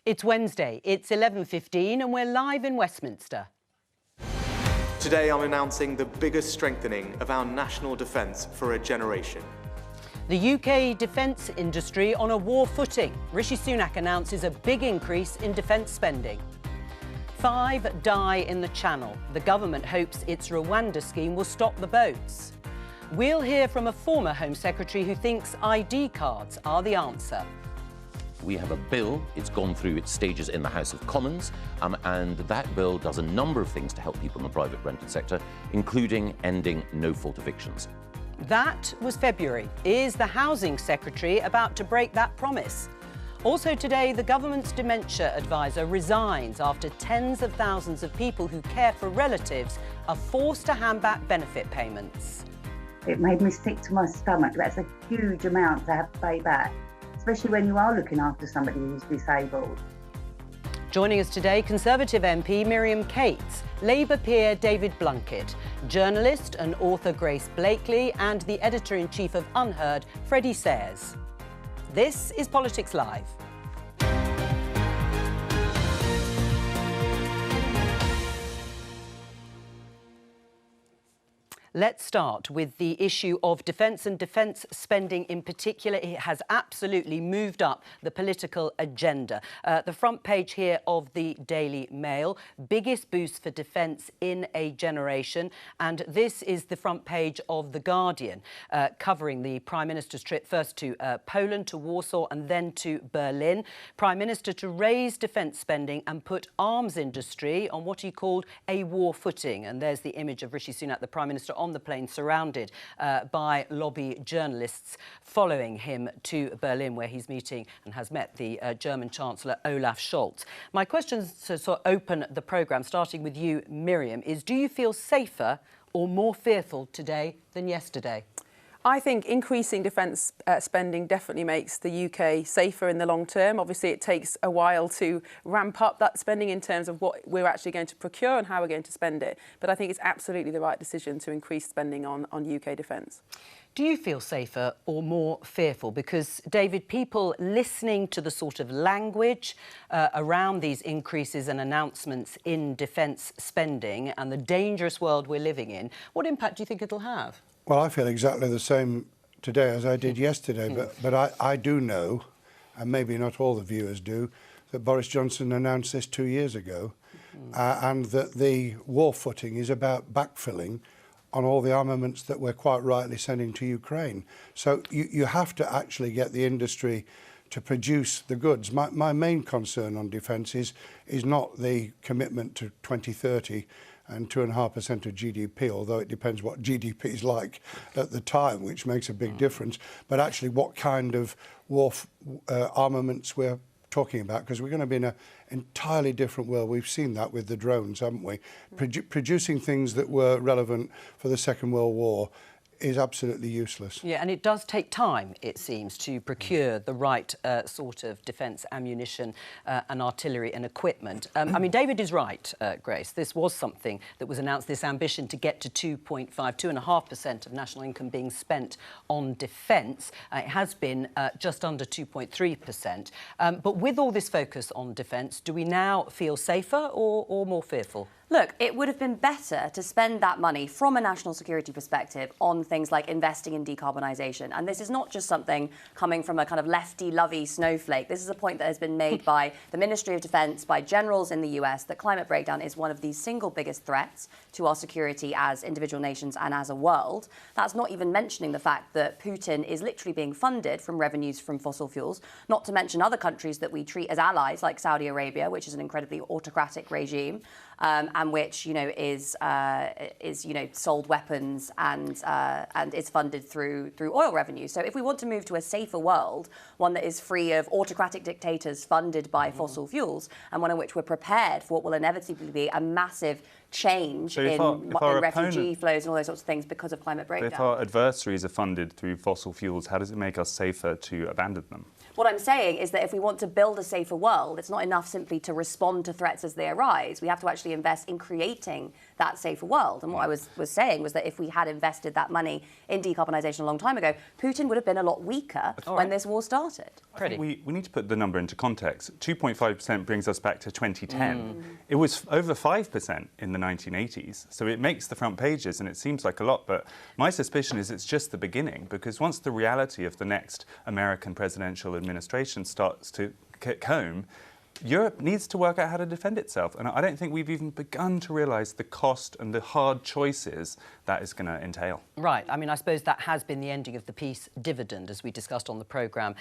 It's Wednesday, it's 11:15 and we're live in Westminster. Today I'm announcing the biggest strengthening of our national defence for a generation. The UK defence industry on a war footing. Rishi Sunak announces a big increase in defence spending. 5 die in the Channel. The government hopes its Rwanda scheme will stop the boats. We'll hear from a former Home Secretary who thinks ID cards are the answer. We have a bill, it's gone through its stages in the House of Commons, and that bill does a number of things to help people in the private rented sector, including ending no-fault evictions. That was February. Is the Housing Secretary about to break that promise? Also today, the government's dementia advisor resigns after tens of thousands of people who care for relatives are forced to hand back benefit payments. It made me sick to my stomach. That's a huge amount to have to pay back, especially when you are looking after somebody who's disabled. Joining us today, Conservative MP Miriam Cates, Labour peer David Blunkett, journalist and author Grace Blakely, and the editor-in-chief of Unheard, Freddie Sayers. This is Politics Live. Let's start with the issue of defence and defence spending in particular. It has absolutely moved up the political agenda. The front page here of the Daily Mail, biggest boost for defence in a generation. And this is the front page of The Guardian, covering the Prime Minister's trip first to Poland, to Warsaw and then to Berlin. Prime Minister to raise defence spending and put arms industry on what he called a war footing. And there's the image of Rishi Sunak, the Prime Minister, on the plane, surrounded by lobby journalists following him to Berlin, where he's meeting and has met the German Chancellor Olaf Scholz. My question to sort of open the programme, starting with you, Miriam, is do you feel safer or more fearful today than yesterday? I think increasing defence spending definitely makes the UK safer in the long term. Obviously, it takes a while to ramp up that spending in terms of what we're actually going to procure and how we're going to spend it. But I think it's absolutely the right decision to increase spending on UK defence. Do you feel safer or more fearful? Because, David, people listening to the sort of language around these increases and announcements in defence spending and the dangerous world we're living in, what impact do you think it'll have? Well, I feel exactly the same today as I did yesterday, but I do know, and maybe not all the viewers do, that Boris Johnson announced this 2 years ago, and that the war footing is about backfilling on all the armaments that we're quite rightly sending to Ukraine. So you have to actually get the industry to produce the goods. My main concern on defence is not the commitment to 2030 and 2.5% of GDP, although it depends what GDP is like at the time, which makes a big difference, but actually what kind of war armaments we're talking about, because we're going to be in an entirely different world. We've seen that with the drones, haven't we? Producing things that were relevant for the Second World War is absolutely useless. Yeah, and it does take time, it seems, to procure the right sort of defence ammunition and artillery and equipment. I mean, David is right, Grace. This was something that was announced, this ambition to get to 2.5% of national income being spent on defence. It has been just under 2.3%. But with all this focus on defence, do we now feel safer or more fearful? Look, it would have been better to spend that money from a national security perspective on things like investing in decarbonisation. And this is not just something coming from a kind of lefty-lovey snowflake. This is a point that has been made by the Ministry of Defence, by generals in the US, that climate breakdown is one of the single biggest threats to our security as individual nations and as a world. That's not even mentioning the fact that Putin is literally being funded from revenues from fossil fuels, not to mention other countries that we treat as allies, like Saudi Arabia, which is an incredibly autocratic regime. And which, is sold weapons and is funded through oil revenue. So if we want to move to a safer world, one that is free of autocratic dictators funded by fossil fuels, and one in which we're prepared for what will inevitably be a massive change in refugee flows and all those sorts of things because of climate breakdown. If our adversaries are funded through fossil fuels, how does it make us safer to abandon them? What I'm saying is that if we want to build a safer world, it's not enough simply to respond to threats as they arise. We have to actually invest in creating that safer world. And what I was saying was that if we had invested that money in decarbonisation a long time ago, Putin would have been a lot weaker when this war started. I think we need to put the number into context. 2.5% brings us back to 2010. It was over 5% in the 1980s. So it makes the front pages and it seems like a lot, but my suspicion is it's just the beginning, because once the reality of the next American presidential administration starts to kick home, Europe needs to work out how to defend itself. And I don't think we've even begun to realise the cost and the hard choices that is going to entail. Right. I mean, I suppose that has been the ending of the peace dividend, as we discussed on the programme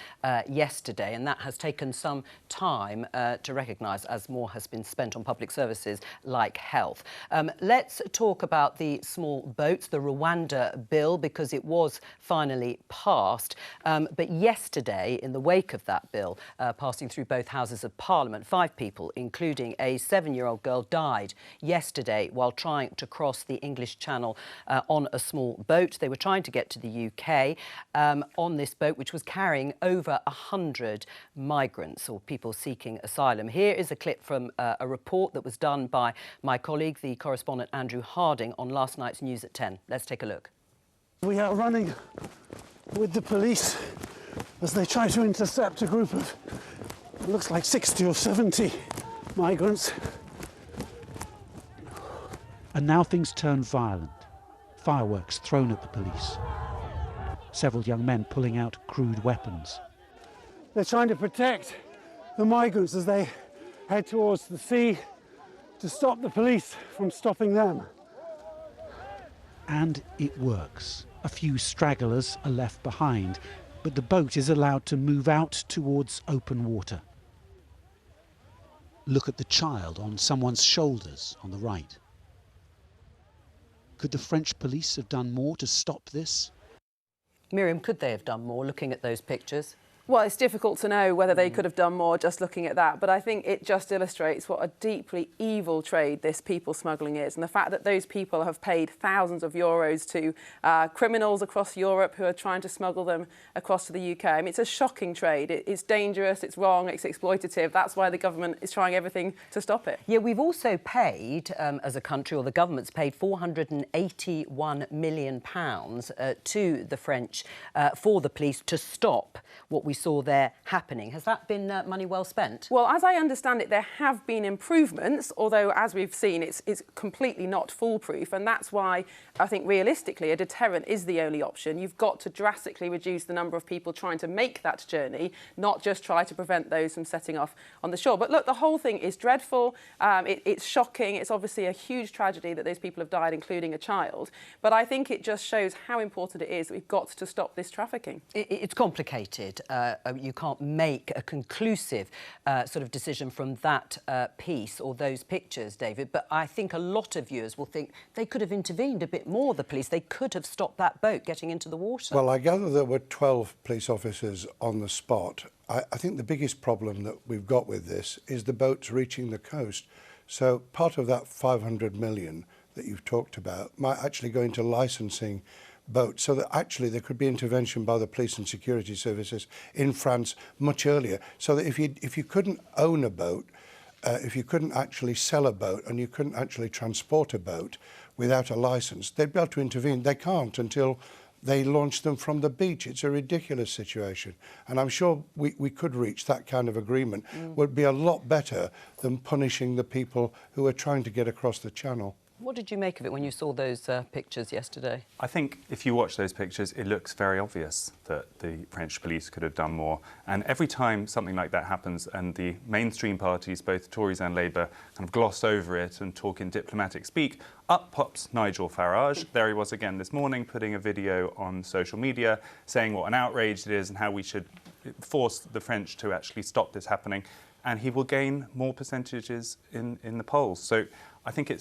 yesterday, and that has taken some time to recognise as more has been spent on public services like health. Let's talk about the small boats, the Rwanda bill, because it was finally passed. But yesterday, in the wake of that bill passing through both Houses of Parliament, 5 people, including a 7-year-old girl, died yesterday while trying to cross the English Channel on a small boat. They were trying to get to the UK on this boat, which was carrying over 100 migrants or people seeking asylum. Here is a clip from a report that was done by my colleague, the correspondent Andrew Harding, on last night's News at 10. Let's take a look. We are running with the police as they try to intercept a group of, it looks like 60 or 70 migrants. And now things turn violent. Fireworks thrown at the police. Several young men pulling out crude weapons. They're trying to protect the migrants as they head towards the sea to stop the police from stopping them. And it works. A few stragglers are left behind, but the boat is allowed to move out towards open water. Look at the child on someone's shoulders on the right. Could the French police have done more to stop this? Miriam, could they have done more, looking at those pictures? Well, it's difficult to know whether they could have done more just looking at that, but I think it just illustrates what a deeply evil trade this people smuggling is, and the fact that those people have paid thousands of euros to criminals across Europe who are trying to smuggle them across to the UK. I mean, it's a shocking trade. It's dangerous, it's wrong, it's exploitative. That's why the government is trying everything to stop it. Yeah, we've also paid, as a country, or the government's paid £481 million to the French for the police to stop what we saw there happening. Has that been money well spent? Well, as I understand it, there have been improvements, although, as we've seen, it's completely not foolproof, and that's why I think realistically a deterrent is the only option. You've got to drastically reduce the number of people trying to make that journey, not just try to prevent those from setting off on the shore. But look, the whole thing is dreadful. It's shocking. It's obviously a huge tragedy that those people have died, including a child. But I think it just shows how important it is that we've got to stop this trafficking. It's complicated. You can't make a conclusive sort of decision from that piece or those pictures, David, but I think a lot of viewers will think they could have intervened a bit more, the police. They could have stopped that boat getting into the water. Well, I gather there were 12 police officers on the spot. I think the biggest problem that we've got with this is the boats reaching the coast. So part of that 500 million that you've talked about might actually go into licensing boats, so that actually there could be intervention by the police and security services in France much earlier, so that if you couldn't own a boat, if you couldn't actually sell a boat and you couldn't actually transport a boat without a license, they'd be able to intervene. They can't until they launch them from the beach. It's a ridiculous situation, and I'm sure we could reach that kind of agreement. Would be a lot better than punishing the people who are trying to get across the channel. What did you make of it when you saw those pictures yesterday? I think if you watch those pictures, it looks very obvious that the French police could have done more. And every time something like that happens and the mainstream parties, both Tories and Labour, kind of gloss over it and talk in diplomatic speak, up pops Nigel Farage. There he was again this morning, putting a video on social media saying what an outrage it is and how we should force the French to actually stop this happening. And he will gain more percentages in the polls. So I think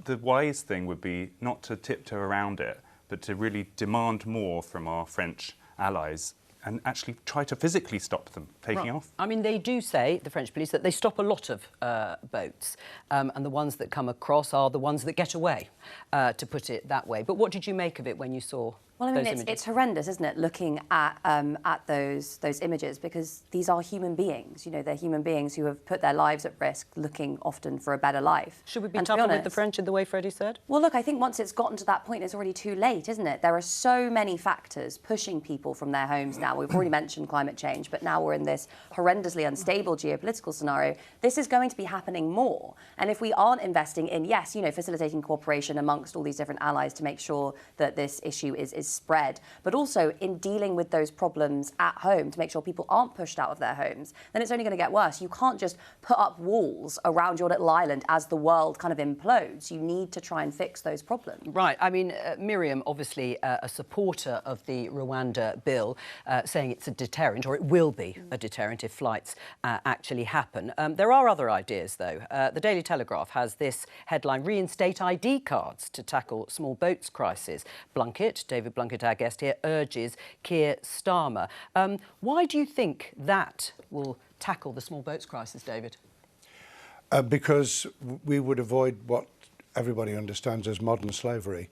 the wise thing would be not to tiptoe around it, but to really demand more from our French allies and actually try to physically stop them taking off. I mean, they do say, the French police, that they stop a lot of boats, and the ones that come across are the ones that get away, to put it that way. But what did you make of it when you saw Well, I mean, images? it's horrendous, isn't it, looking at those images, because these are human beings. You know, they're human beings who have put their lives at risk, looking often for a better life. Should we be And to tougher with the honest, French in the way Freddie said? Well, look, I think once it's gotten to that point, it's already too late, isn't it? There are so many factors pushing people from their homes now. We've already mentioned climate change, but now we're in this horrendously unstable geopolitical scenario. This is going to be happening more. And if we aren't investing in, yes, you know, facilitating cooperation amongst all these different allies to make sure that this issue is spread, but also in dealing with those problems at home to make sure people aren't pushed out of their homes, then it's only going to get worse. You can't just put up walls around your little island as the world kind of implodes. You need to try and fix those problems. Right. I mean, Miriam, obviously a supporter of the Rwanda bill, saying it's a deterrent, or it will be a deterrent if flights actually happen. There are other ideas, though. The Daily Telegraph has this headline: reinstate ID cards to tackle small boats crisis. David Blunkett, our guest here, urges Keir Starmer. Why do you think that will tackle the small boats crisis, David? Because we would avoid what everybody understands as modern slavery.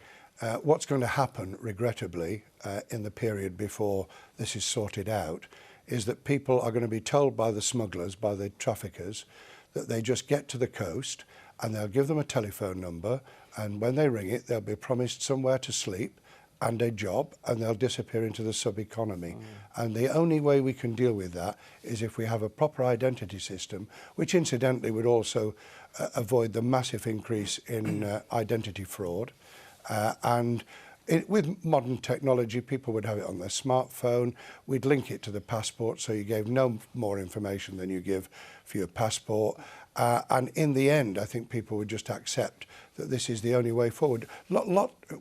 What's going to happen, regrettably, in the period before this is sorted out, is that people are going to be told by the smugglers, by the traffickers, that they just get to the coast and they'll give them a telephone number, and when they ring it, they'll be promised somewhere to sleep and a job, and they'll disappear into the sub-economy. And the only way we can deal with that is if we have a proper identity system, which incidentally would also avoid the massive increase in identity fraud. With modern technology, people would have it on their smartphone. We'd link it to the passport, so you gave no more information than you give for your passport. And in the end, I think people would just accept that this is the only way forward.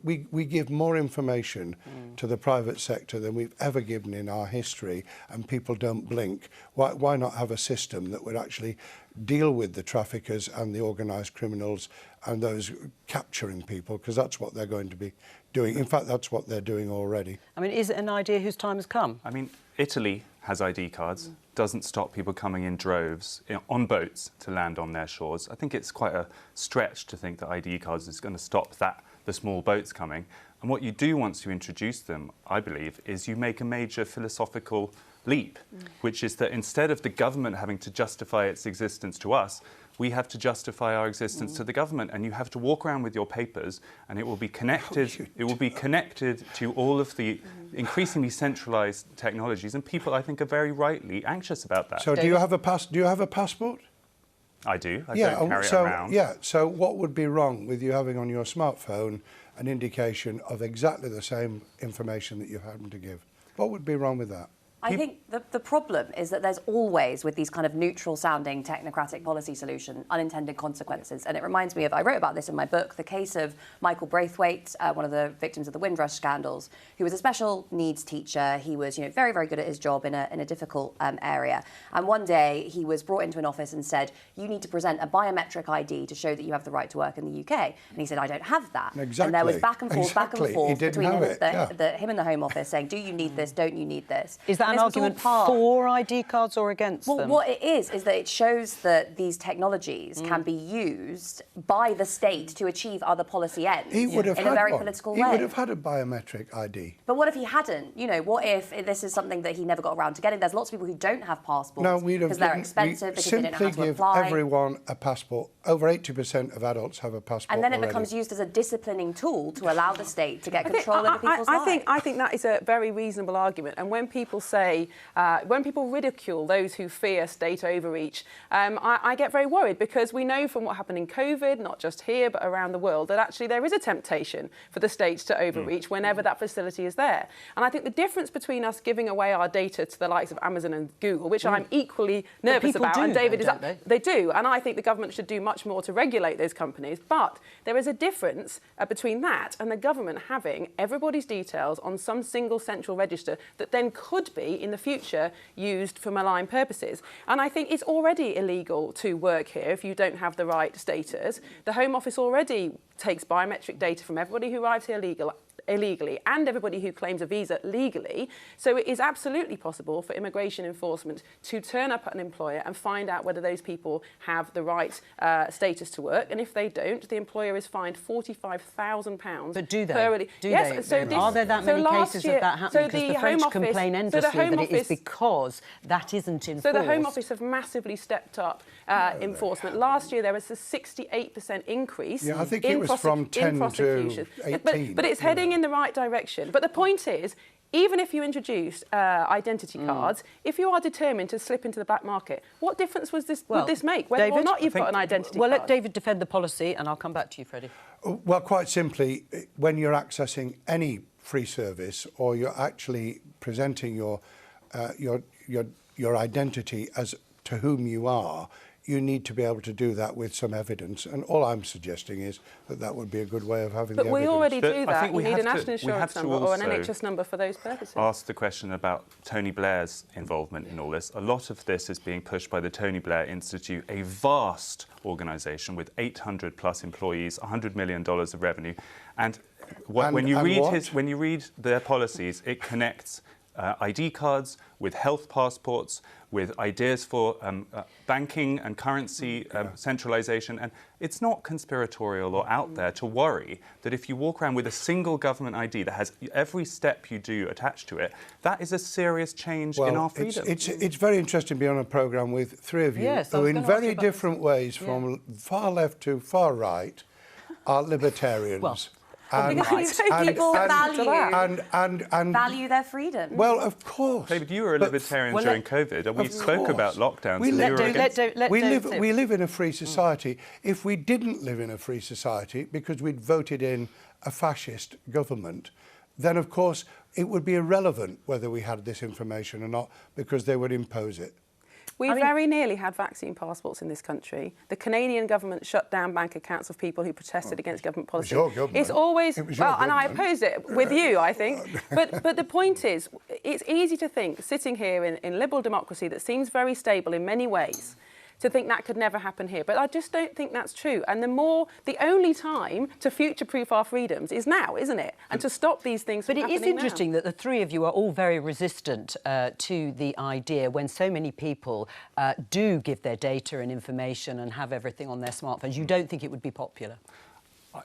We give more information to the private sector than we've ever given in our history, and people don't blink. Why not have a system that would actually deal with the traffickers and the organised criminals and those capturing people, because that's what they're going to be doing. In fact, that's what they're doing already. I mean, is it an idea whose time has come? I mean, Italy has ID cards, doesn't stop people coming in droves on boats to land on their shores. I think it's quite a stretch to think that ID cards is going to stop the small boats coming. And what you do once you introduce them, I believe, is you make a major philosophical leap, which is that instead of the government having to justify its existence to us, we have to justify our existence to the government, and you have to walk around with your papers, and it will be connected. It will be connected to all of the increasingly centralised technologies, and people, I think, are very rightly anxious about that. So, do you have a passport? I do. I don't carry it around. Yeah. So, what would be wrong with you having on your smartphone an indication of exactly the same information that you happen to give? What would be wrong with that? I think the problem is that there's always, with these kind of neutral-sounding technocratic policy solution, unintended consequences. And it reminds me of, I wrote about this in my book, the case of Michael Braithwaite, one of the victims of the Windrush scandals, who was a special needs teacher. He was, you know, very, very good at his job in a difficult area. And one day he was brought into an office and said, you need to present a biometric ID to show that you have the right to work in the UK. And he said, I don't have that. Exactly. And there was back and forth between him and the Home Office saying, do you need this? Don't you need this? Is that an argument for ID cards or against them? Well, what it is that it shows that these technologies can be used by the state to achieve other policy ends in a very political way. He would have had a biometric ID. But what if he hadn't? You know, what if this is something that he never got around to getting? There's lots of people who don't have passports because they're expensive, because they don't know how to apply. Simply give everyone a passport. Over 80% of adults have a passport and then it already. becomes used as a disciplining tool to allow the state to get control over people's lives. I think that is a very reasonable argument. And when people say, when people ridicule those who fear state overreach, I get very worried, because we know from what happened in COVID, not just here but around the world, that actually there is a temptation for the states to overreach whenever that facility is there. And I think the difference between us giving away our data to the likes of Amazon and Google, which I'm equally nervous about, and David they do, and I think the government should do much more to regulate those companies, but there is a difference between that and the government having everybody's details on some single central register that then could be in the future used for malign purposes. And I think it's already illegal to work here if you don't have the right status. The Home Office already takes biometric data from everybody who arrives here illegally and everybody who claims a visa legally. So it is absolutely possible for immigration enforcement to turn up at an employer and find out whether those people have the right status to work. And if they don't, the employer is fined £45,000. But do they? Yes. So are there that many cases of that happening? Because the French complain endlessly that it is because that isn't enforced. So the Home Office have massively stepped up enforcement. Last year there was a 68% increase I think it was from 10 to 18. But it's heading in the right direction. But the point is, even if you introduced identity cards, if you are determined to slip into the black market, what difference would this make, whether or not you've got an identity card? Well, let David defend the policy, and I'll come back to you, Freddie. Well, quite simply, when you're accessing any free service, or you're actually presenting your identity as to whom you are, you need to be able to do that with some evidence. And all I'm suggesting is that would be a good way of having the evidence. But we already do I that. think You we need have a national to insurance number or an NHS number for those purposes. Ask the question about Tony Blair's involvement in all this. A lot of this is being pushed by the Tony Blair Institute, a vast organisation with 800 plus employees, $100 million of revenue. And when you read their policies, it connects ID cards with health passports, with ideas for banking and currency centralisation. And it's not conspiratorial or out there to worry that if you walk around with a single government ID that has every step you do attached to it, that is a serious change in our freedom. It's very interesting to be on a programme with three of you who in very different ways, from far left to far right, are libertarians. People value their freedom. Well, of course. David, you were a libertarian during COVID, and we spoke about lockdowns. We live in a free society. If we didn't live in a free society because we'd voted in a fascist government, then of course it would be irrelevant whether we had this information or not, because they would impose it. We very nearly had vaccine passports in this country. The Canadian government shut down bank accounts of people who protested against government policy. It's always and I oppose it with you, I think. But the point is, it's easy to think, sitting here in liberal democracy that seems very stable in many ways, to think that could never happen here. But I just don't think that's true. And the only time to future-proof our freedoms is now, isn't it? And to stop these things from happening now. But it is interesting that the three of you are all very resistant to the idea when so many people do give their data and information and have everything on their smartphones. You don't think it would be popular?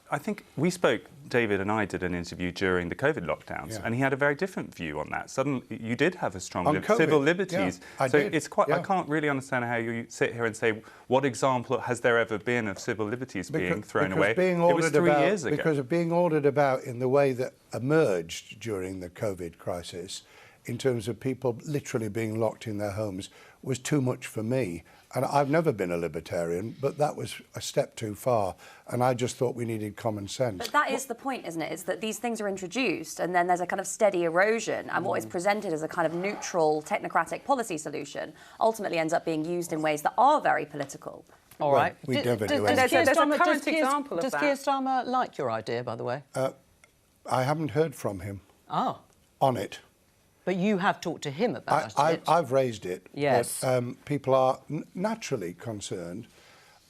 I think we spoke, David and I did an interview during the COVID lockdowns, and he had a very different view on that. Suddenly, you did have a strong civil liberties. I can't really understand how you sit here and say, what example has there ever been of civil liberties being thrown away? It was 3 years ago. Because of being ordered about in the way that emerged during the COVID crisis, in terms of people literally being locked in their homes, was too much for me. And I've never been a libertarian, but that was a step too far. And I just thought we needed common sense. But that is the point, isn't it? Is that these things are introduced and then there's a kind of steady erosion. And what is presented as a kind of neutral, technocratic policy solution ultimately ends up being used in ways that are very political. All right. We never do anything. There's a current example of that. Does Keir Starmer like your idea, by the way? I haven't heard from him on it. But you have talked to him about it. I've raised it. Yes. But, people are naturally concerned.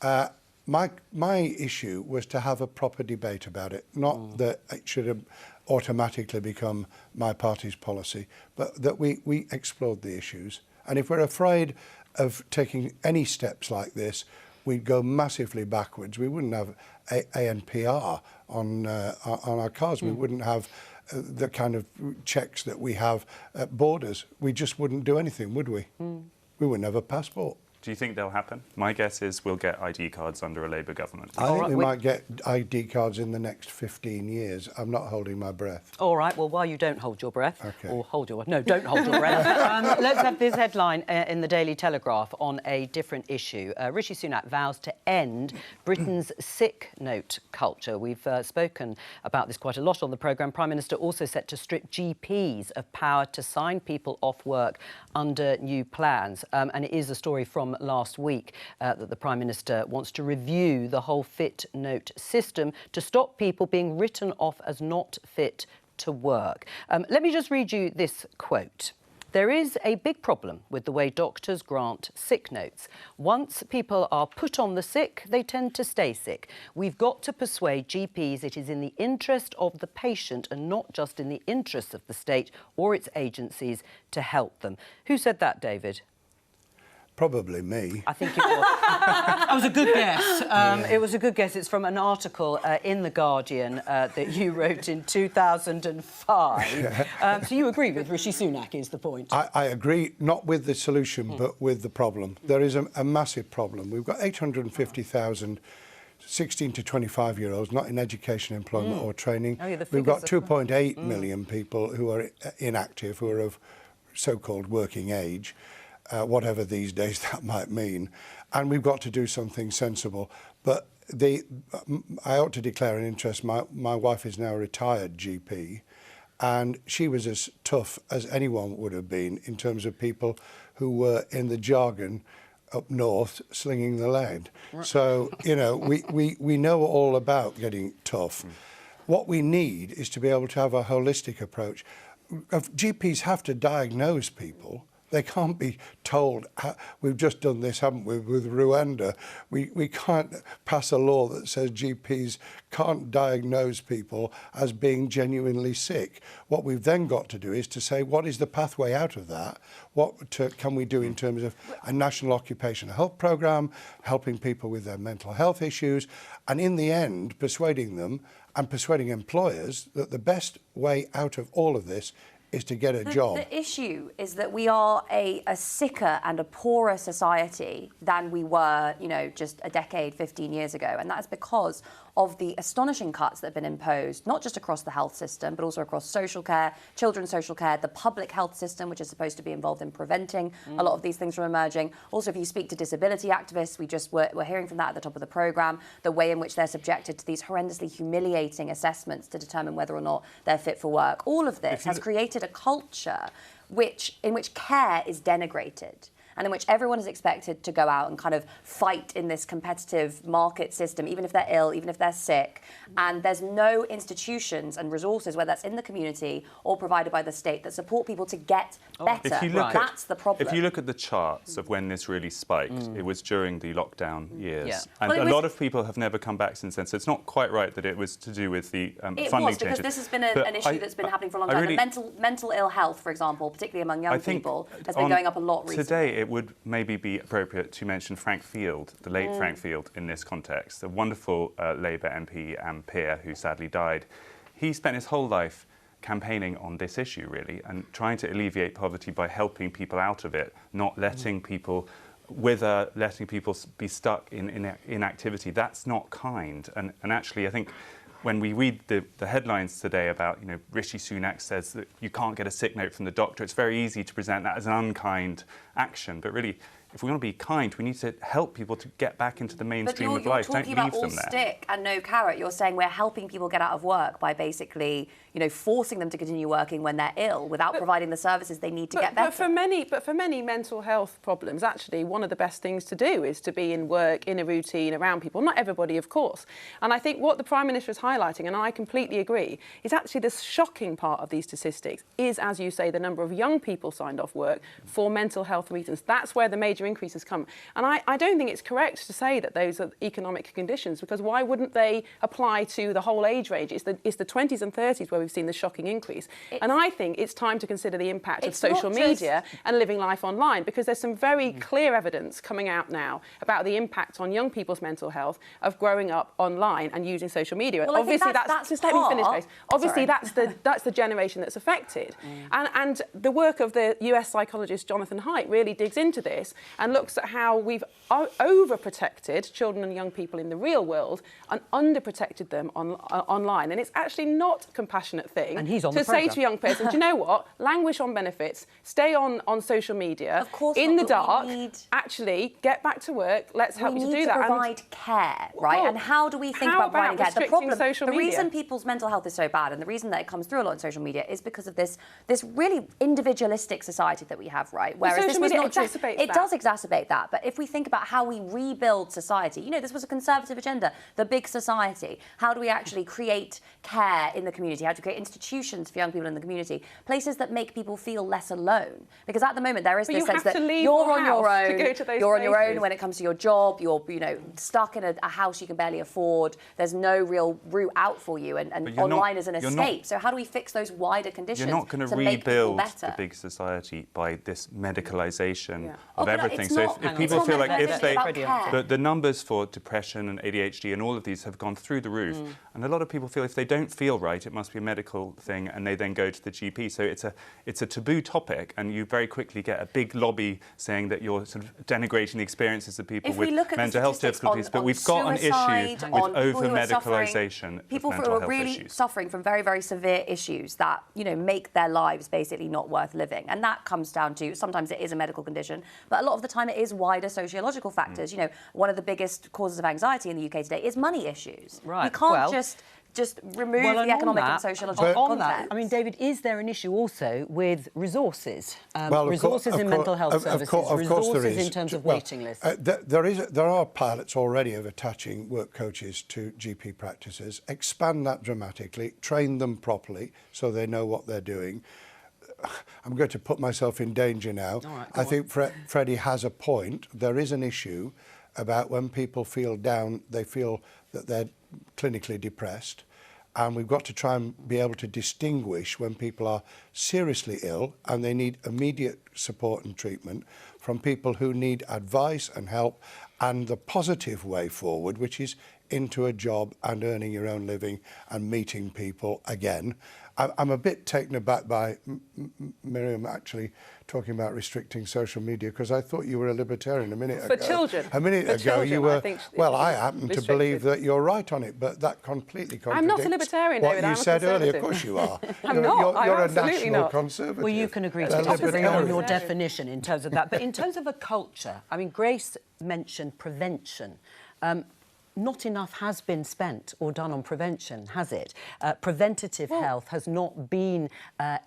My issue was to have a proper debate about it, not that it should have automatically become my party's policy, but that we explored the issues. And if we're afraid of taking any steps like this, we'd go massively backwards. We wouldn't have ANPR on our cars. We wouldn't have the kind of checks that we have at borders. We just wouldn't do anything, would we? We wouldn't have a passport. Do you think they'll happen? My guess is we'll get ID cards under a Labour government. I think we might get ID cards in the next 15 years. I'm not holding my breath. All right, well, while you don't hold your breath, or hold your... No, don't hold your breath. Let's have this headline in the Daily Telegraph on a different issue. Rishi Sunak vows to end Britain's sick note culture. We've spoken about this quite a lot on the programme. Prime Minister also set to strip GPs of power to sign people off work under new plans. And it is a story from last week that the Prime Minister wants to review the whole fit note system to stop people being written off as not fit to work. Let me just read you this quote. There is a big problem with the way doctors grant sick notes. Once people are put on the sick, they tend to stay sick. We've got to persuade GPs it is in the interest of the patient and not just in the interests of the state or its agencies to help them. Who said that, David? Probably me. I think it was. That was a good guess. It was a good guess. It's from an article in The Guardian that you wrote in 2005. So you agree with Rishi Sunak, is the point? I agree, not with the solution, but with the problem. There is a massive problem. We've got 850,000 16 to 25-year-olds not in education, employment or training. Oh, yeah, We've got 2.8 million people who are inactive, who are of so-called working age. Whatever these days that might mean, and we've got to do something sensible. But I ought to declare an interest. My wife is now a retired GP, and she was as tough as anyone would have been in terms of people who were in the jargon up north slinging the lead. So, you know, we know all about getting tough. What we need is to be able to have a holistic approach. GPs have to diagnose people. They can't be told, we've just done this, haven't we, with Rwanda. We can't pass a law that says GPs can't diagnose people as being genuinely sick. What we've then got to do is to say, what is the pathway out of that? What can we do in terms of a national occupational health programme, helping people with their mental health issues, and in the end, persuading them and persuading employers that the best way out of all of this is to get a job. The issue is that we are a sicker and a poorer society than we were, you know, just a decade, 15 years ago. And that's because of the astonishing cuts that have been imposed, not just across the health system, but also across social care, children's social care, the public health system, which is supposed to be involved in preventing a lot of these things from emerging. Also, if you speak to disability activists, we're hearing from that at the top of the programme, the way in which they're subjected to these horrendously humiliating assessments to determine whether or not they're fit for work. All of this has created a culture in which care is denigrated, and in which everyone is expected to go out and kind of fight in this competitive market system, even if they're ill, even if they're sick. And there's no institutions and resources, whether that's in the community or provided by the state, that support people to get better. That's the problem. If you look at the charts of when this really spiked, it was during the lockdown years. Yeah. And a lot of people have never come back since then. So it's not quite right that it was to do with the funding changes. It was, because this has been an issue that's been happening for a long time. And mental ill health, for example, particularly among young people, has been going up a lot recently. Today, it would maybe be appropriate to mention Frank Field, the late Frank Field, in this context, a wonderful Labour MP and peer who sadly died. He spent his whole life campaigning on this issue, really, and trying to alleviate poverty by helping people out of it, not letting people wither, letting people be stuck in inactivity. That's not kind. And actually, I think when we read the headlines today about, you know, Rishi Sunak says that you can't get a sick note from the doctor, it's very easy to present that as an unkind action. But really, if we want to be kind, we need to help people to get back into the mainstream of life. Don't leave them there. But you're talking about all stick and no carrot. You're saying we're helping people get out of work by basically, you know, forcing them to continue working when they're ill without providing the services they need to get better. But for many mental health problems, actually, one of the best things to do is to be in work, in a routine, around people. Not everybody, of course. And I think what the Prime Minister is highlighting, and I completely agree, is actually the shocking part of these statistics is, as you say, the number of young people signed off work for mental health reasons. That's where the major increases come. And I don't think it's correct to say that those are economic conditions, because why wouldn't they apply to the whole age range? It's the 20s and 30s where we've seen the shocking increase. And I think it's time to consider the impact of social media and living life online, because there's some very clear evidence coming out now about the impact on young people's mental health of growing up online and using social media. Well, obviously, that's just let me finish, Grace. Obviously, that's the generation that's affected. And the work of the US psychologist Jonathan Haidt really digs into this and looks at how we've overprotected children and young people in the real world and underprotected them online. And it's actually not a compassionate thing to say to a young person, do you know what? Languish on benefits, stay on social media, of course in not, the dark, actually get back to work, let's help you to do that. We need to provide care, right? Well, and how do we think about providing care? The media? Reason people's mental health is so bad, and the reason that it comes through a lot in social media, is because of this really individualistic society that we have, right? Whereas this mean, not true. exacerbates It that. does exacerbate that. But if we think about how we rebuild society, you know, this was a conservative agenda, the big society. How do we actually create care in the community? How do we create institutions for young people in the community? Places that make people feel less alone. Because at the moment there is this sense that you're on your own. You're on your own when it comes to your job. You're, you know, stuck in a house you can barely afford. There's no real route out for you, and online is an escape. So how do we fix those wider conditions? You're not going to rebuild the big society by this medicalisation of everything. So if people feel like the numbers for depression and ADHD and all of these have gone through the roof, and a lot of people feel if they don't feel right, it must be a medical thing, and they then go to the GP. So it's a taboo topic, and you very quickly get a big lobby saying that you're sort of denigrating the experiences of people with mental health difficulties. But we've got an issue with over-medicalisation. People who are really suffering from very, very severe issues that, you know, make their lives basically not worth living. And that comes down to, sometimes it is a medical condition, but a lot of the time it is wider sociological factors. You know, one of the biggest causes of anxiety in the UK today is money issues. Right. You can't just remove the economic and sociological context. On that, I mean, David, is there an issue also with resources? Resources in mental health services, resources in terms of waiting lists? There are pilots already of attaching work coaches to GP practices. Expand that dramatically, train them properly so they know what they're doing. I'm going to put myself in danger now. Right, I think Freddie has a point. There is an issue about when people feel down, they feel that they're clinically depressed, and we've got to try and be able to distinguish when people are seriously ill and they need immediate support and treatment from people who need advice and help and the positive way forward, which is into a job and earning your own living and meeting people again. I'm a bit taken aback by Miriam actually talking about restricting social media, because I thought you were a libertarian a minute ago. For children. A minute ago you were, I happen to believe that you're right on it, but that completely contradicts I'm not a libertarian, what David, you I'm a said earlier. Of conservative. course you are. I'm not. You're I'm a absolutely national not. conservative. Well, you can agree to disagree on your definition in terms of that. But in terms of a culture, I mean, Grace mentioned prevention. Not enough has been spent or done on prevention, has it? Preventative health has not been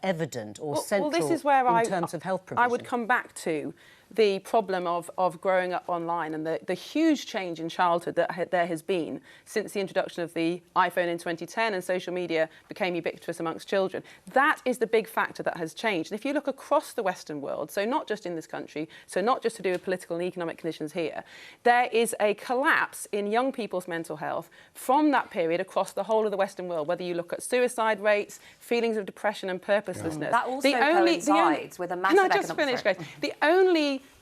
evident or central this is where in terms of health provision. I would come back to the problem of growing up online and the huge change in childhood that there has been since the introduction of the iPhone in 2010 and social media became ubiquitous amongst children. That is the big factor that has changed. And if you look across the Western world, so not just in this country, so not just to do with political and economic conditions here, there is a collapse in young people's mental health from that period across the whole of the Western world, whether you look at suicide rates, feelings of depression and purposelessness. That also coincides with a massive economic Grace.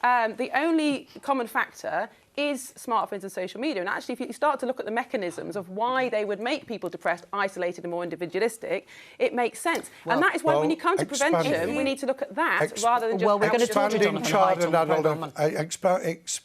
The only common factor is smartphones and social media. And actually, if you start to look at the mechanisms of why they would make people depressed, isolated and more individualistic, it makes sense. And that is why when you come to prevention, we need to look at that rather than just... Well, we're going to talk to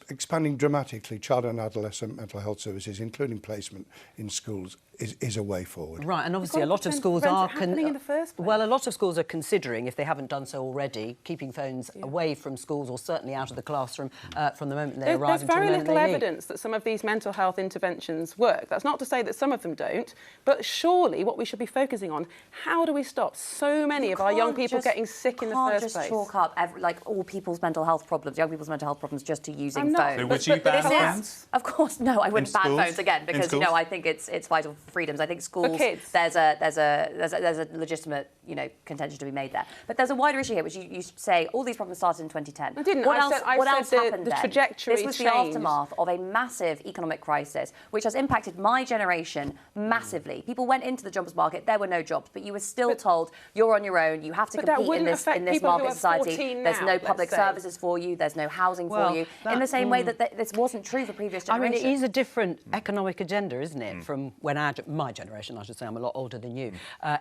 expanding dramatically child and adolescent mental health services, including placement in schools, is a way forward. Right, and obviously a lot of schools are... in the first place. Well, a lot of schools are considering, if they haven't done so already, keeping phones away from schools or certainly out of the classroom from the moment they arrive until the moment little evidence that some of these mental health interventions work. That's not to say that some of them don't, but surely what we should be focusing on, how do we stop so many of our young people getting sick in the first place? You can't just chalk up like all people's mental health problems, young people's mental health problems, just to using phones. So would you ban phones? Of course, no, I wouldn't ban phones again because, you know, I think it's vital for freedoms. I think schools, there's a legitimate, you know, contention to be made there. But there's a wider issue here, which you say all these problems started in 2010. I didn't. What I else said happened the then? trajectory This was changed. the aftermath of a massive economic crisis, which has impacted my generation massively. People went into the jobs market, there were no jobs, but you were still told you're on your own, you have to compete in this market society. There's no public services for you, there's no housing for you. In the same way that this wasn't true for previous generations. I mean, it is a different economic agenda, isn't it, from when my generation, I should say, I'm a lot older than you,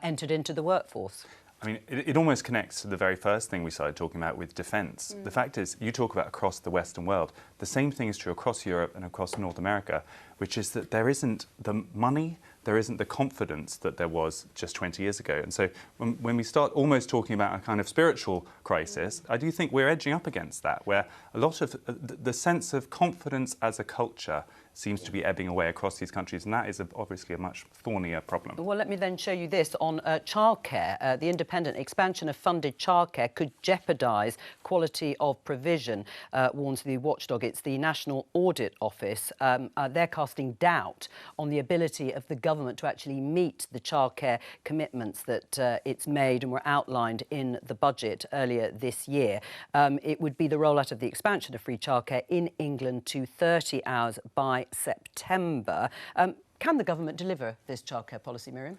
entered into the workforce. I mean, it almost connects to the very first thing we started talking about with defence. The fact is, you talk about across the Western world, the same thing is true across Europe and across North America, which is that there isn't the money, there isn't the confidence that there was just 20 years ago. And so when we start almost talking about a kind of spiritual crisis, I do think we're edging up against that, where a lot of the sense of confidence as a culture seems to be ebbing away across these countries, and that is obviously a much thornier problem. Well, let me then show you this on childcare. The Independent expansion of funded childcare could jeopardise quality of provision, warns the watchdog. It's the National Audit Office. They're casting doubt on the ability of the government to actually meet the childcare commitments that it's made and were outlined in the budget earlier this year. It would be the rollout of the expansion of free childcare in England to 30 hours by September. Can the government deliver this childcare policy, Miriam?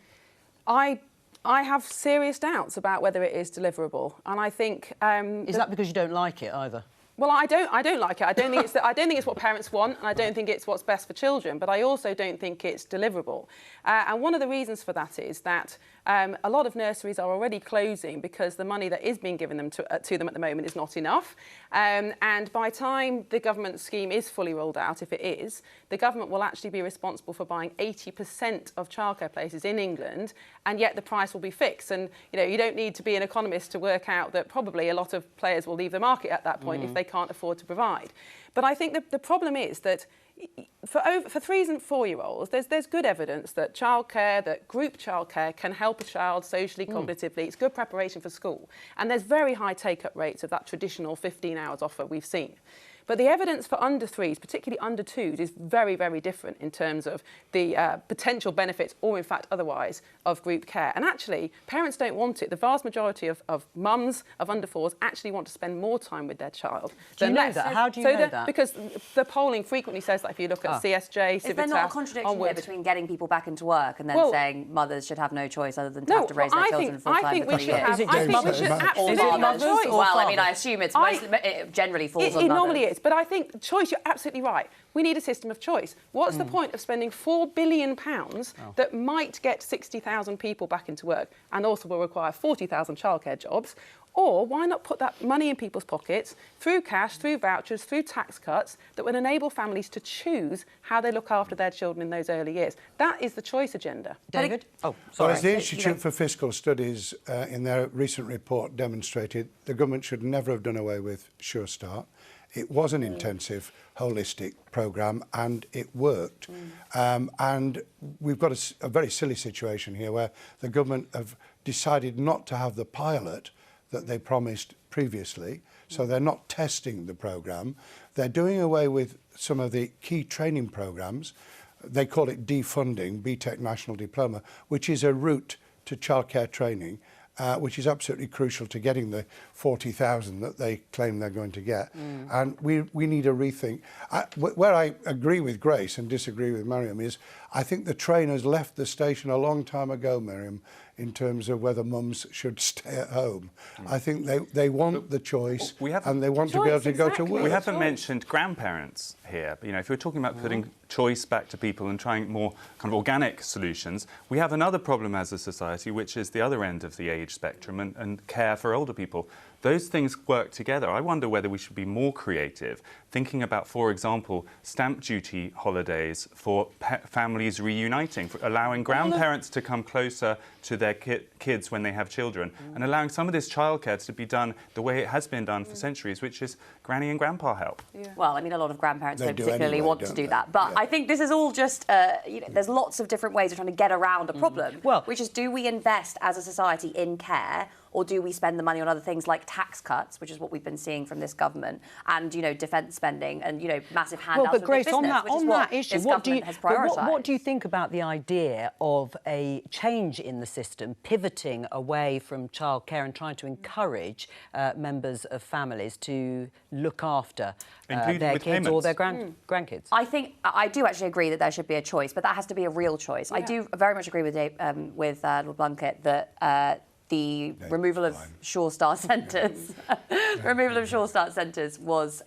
I have serious doubts about whether it is deliverable, and I think is that because you don't like it either? Well, I don't like it. I don't think it's what parents want, and I don't think it's what's best for children. But I also don't think it's deliverable. And one of the reasons for that is that a lot of nurseries are already closing because the money that is being given them to them at the moment is not enough. And by the time the government scheme is fully rolled out, if it is, the government will actually be responsible for buying 80% of childcare places in England, and yet the price will be fixed. And you don't need to be an economist to work out that probably a lot of players will leave the market at that point if they can't afford to provide. But I think the problem is that for 3 and 4-year-olds, there's good evidence that childcare, that group childcare can help a child socially, cognitively. It's good preparation for school. And there's very high take-up rates of that traditional 15 hours offer we've seen. But the evidence for under 3s, particularly under 2s, is very, very different in terms of the potential benefits, or in fact otherwise, of group care. And actually, parents don't want it. The vast majority of mums of under 4s actually want to spend more time with their child. Do you know that? How do you know that? Because the polling frequently says that if you look at CSJ, Civitas, is there not a contradiction here between getting people back into work and then saying mothers should have no choice other than to have to raise their children full-time? I think we should have. Is it choice? Well, I mean, I assume it generally falls on mothers. It normally is. But I think choice, you're absolutely right. We need a system of choice. What's the point of spending £4 billion that might get 60,000 people back into work and also will require 40,000 childcare jobs? Or why not put that money in people's pockets through cash, through vouchers, through tax cuts that would enable families to choose how they look after their children in those early years? That is the choice agenda. David? Well, as the Institute for Fiscal Studies in their recent report demonstrated, the government should never have done away with Sure Start. It was an intensive, holistic programme, and it worked. And we've got a very silly situation here where the government have decided not to have the pilot that they promised previously, so they're not testing the programme. They're doing away with some of the key training programmes. They call it defunding, BTEC National Diploma, which is a route to childcare training, which is absolutely crucial to getting the 40,000 that they claim they're going to get. And we need a rethink. Where I agree with Grace and disagree with Miriam is I think the train has left the station a long time ago, Miriam, in terms of whether mums should stay at home. I think they want the choice and they want to be able to go to work. We haven't mentioned grandparents here. If you're talking about putting choice back to people and trying more kind of organic solutions, we have another problem as a society, which is the other end of the age spectrum and care for older people. Those things work together. I wonder whether we should be more creative, thinking about, for example, stamp duty holidays for families reuniting, for allowing grandparents to come closer to their kids when they have children, and allowing some of this childcare to be done the way it has been done for centuries, which is granny and grandpa help. Well, I mean, a lot of grandparents don't particularly want to do that. But I think this is all just, there's lots of different ways of trying to get around a problem, which is, do we invest as a society in care, or do we spend the money on other things like tax cuts, which is what we've been seeing from this government, and defence spending, and massive handouts? Well, but Grace, on that issue, what do you think about the idea of a change in the system, pivoting away from childcare and trying to encourage members of families to look after their kids or their grandkids? I do actually agree that there should be a choice, but that has to be a real choice. I do very much agree with Lord Blunkett that the removal of Sure Start centres, was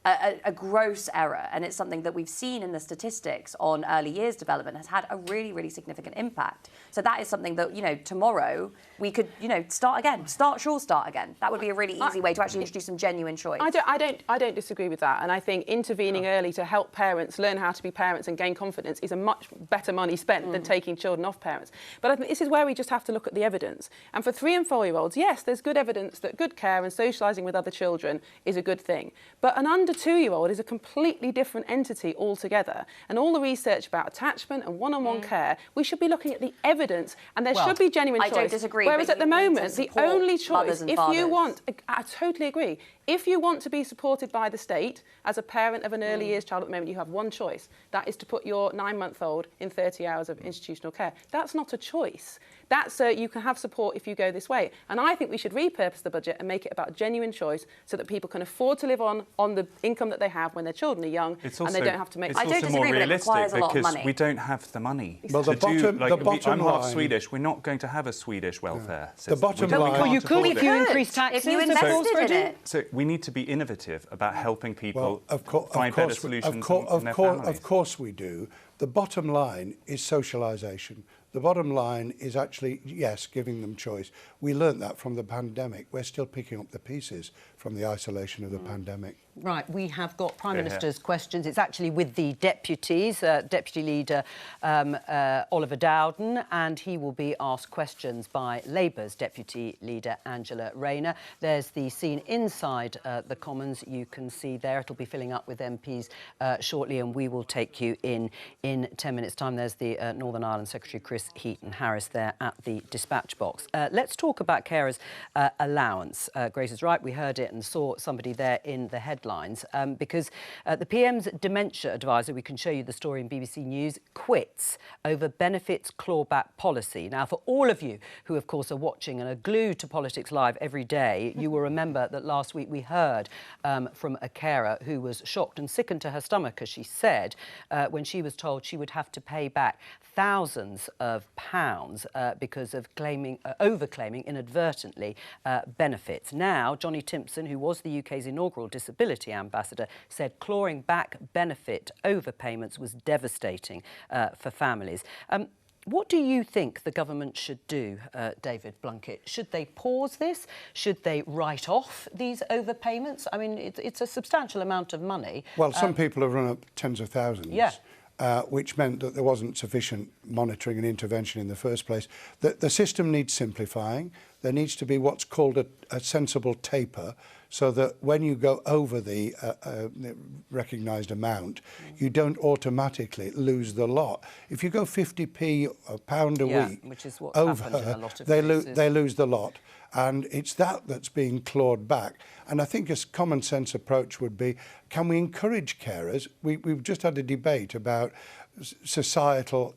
a gross error, and it's something that we've seen in the statistics on early years development has had a really, really significant impact. So that is something that, you know, tomorrow we could, you know, start again. Start again. That would be a really easy way to actually introduce some genuine choice. I don't disagree with that, and I think intervening early to help parents learn how to be parents and gain confidence is a much better money spent than taking children off parents. But I think this is where we just have to look at the evidence. And for 3- and 4-year-olds, yes, there's good evidence that good care and socialising with other children is a good thing. But an under 2-year-old is a completely different entity altogether. And all the research about attachment and one-on-one care, we should be looking at the evidence, and there should be genuine choice. I don't disagree. Whereas at the moment, the only choice, if you want, I totally agree. If you want to be supported by the state, as a parent of an early years child at the moment, you have one choice. That is to put your 9-month-old in 30 hours of institutional care. That's not a choice. That's you can have support if you go this way. And I think we should repurpose the budget and make it about genuine choice so that people can afford to live on the income that they have when their children are young, and they don't have to make... It's also more realistic because we don't have the money. Well, the bottom I'm half line... Swedish. We're not going to have a Swedish welfare system. The bottom line... Well, you could if you increase taxes. If you invested in it. So we need to be innovative about helping people find better solutions in their families. Of course we do. The bottom line is socialisation. The bottom line is actually, yes, giving them choice. We learnt that from the pandemic. We're still picking up the pieces from the isolation of the pandemic. Right, we have got Prime Minister's questions. It's actually with the deputies, Deputy Leader Oliver Dowden, and he will be asked questions by Labour's Deputy Leader Angela Rayner. There's the scene inside the Commons you can see there. It'll be filling up with MPs shortly, and we will take you in 10 minutes' time. There's the Northern Ireland Secretary Chris Heaton-Harris there at the dispatch box. Let's talk about carers' allowance. Grace is right, we heard it and saw somebody there in the headlines because the PM's dementia advisor, we can show you the story in BBC News, quits over benefits clawback policy. Now, for all of you who, of course, are watching and are glued to Politics Live every day, you will remember that last week we heard from a carer who was shocked and sickened to her stomach, as she said, when she was told she would have to pay back thousands of pounds because of overclaiming inadvertently benefits. Now, Johnny Timpson, who was the UK's inaugural disability ambassador, said clawing back benefit overpayments was devastating for families. What do you think the government should do, David Blunkett? Should they pause this? Should they write off these overpayments? I mean, it's a substantial amount of money. Well, some people have run up tens of thousands. Yeah. Which meant that there wasn't sufficient monitoring and intervention in the first place. The system needs simplifying. There needs to be what's called a sensible taper, so that when you go over the recognised amount, you don't automatically lose the lot. If you go 50p, a pound a week, which is what over, happened in a lot of they cases. lose the lot. And it's that's being clawed back. And I think a common sense approach would be, can we encourage carers? We've just had a debate about societal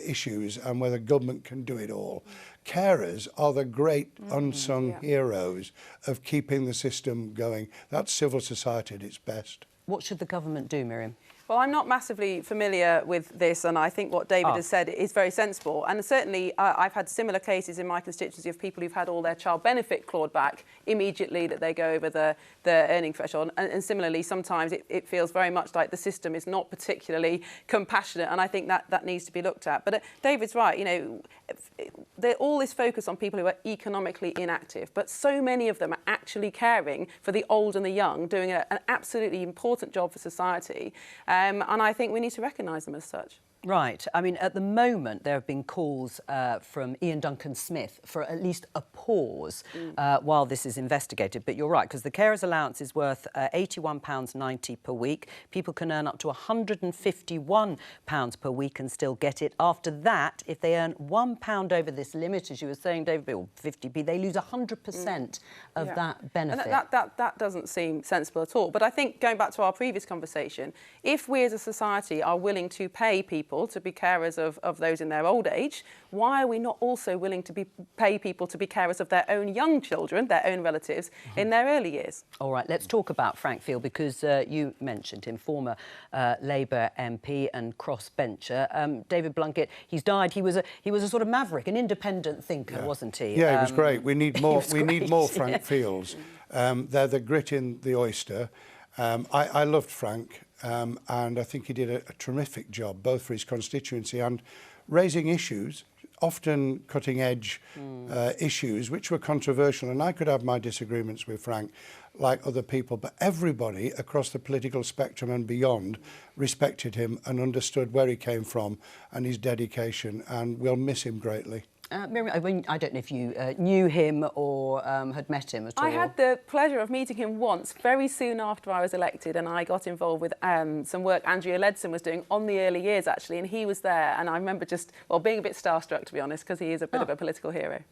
issues and whether government can do it all. Carers are the great unsung heroes of keeping the system going. That's civil society at its best. What should the government do, Miriam? Well, I'm not massively familiar with this, and I think what David has said is very sensible. And certainly, I've had similar cases in my constituency of people who've had all their child benefit clawed back immediately that they go over the earning threshold. And similarly, sometimes it feels very much like the system is not particularly compassionate, and I think that needs to be looked at. But David's right, you know, all this focus on people who are economically inactive, but so many of them are actually caring for the old and the young, doing an absolutely important job for society. And I think we need to recognise them as such. Right. I mean, at the moment, there have been calls from Ian Duncan-Smith for at least a pause while this is investigated. But you're right, because the carers allowance is worth £81.90 per week. People can earn up to £151 per week and still get it. After that, if they earn £1 over this limit, as you were saying, David, or 50p, they lose 100% of that benefit. And that doesn't seem sensible at all. But I think, going back to our previous conversation, if we as a society are willing to pay people to be carers of those in their old age, why are we not also willing to pay people to be carers of their own young children, their own relatives, in their early years? All right, let's talk about Frank Field, because you mentioned him, former Labour MP and crossbencher. David Blunkett, he's died. He was a sort of maverick, an independent thinker, wasn't he? Yeah, he was great. We need more. We need more Frank Yeah. Fields. They're the grit in the oyster. I loved Frank, and I think he did a terrific job, both for his constituency and raising issues, often cutting-edge issues, which were controversial. And I could have my disagreements with Frank, like other people, but everybody across the political spectrum and beyond respected him and understood where he came from and his dedication, and we'll miss him greatly. Miriam, I don't know if you knew him or had met him at all. I had the pleasure of meeting him once, very soon after I was elected, and I got involved with some work Andrea Ledson was doing on the early years, actually, and he was there, and I remember just, well, being a bit starstruck, to be honest, because he is a bit of a political hero.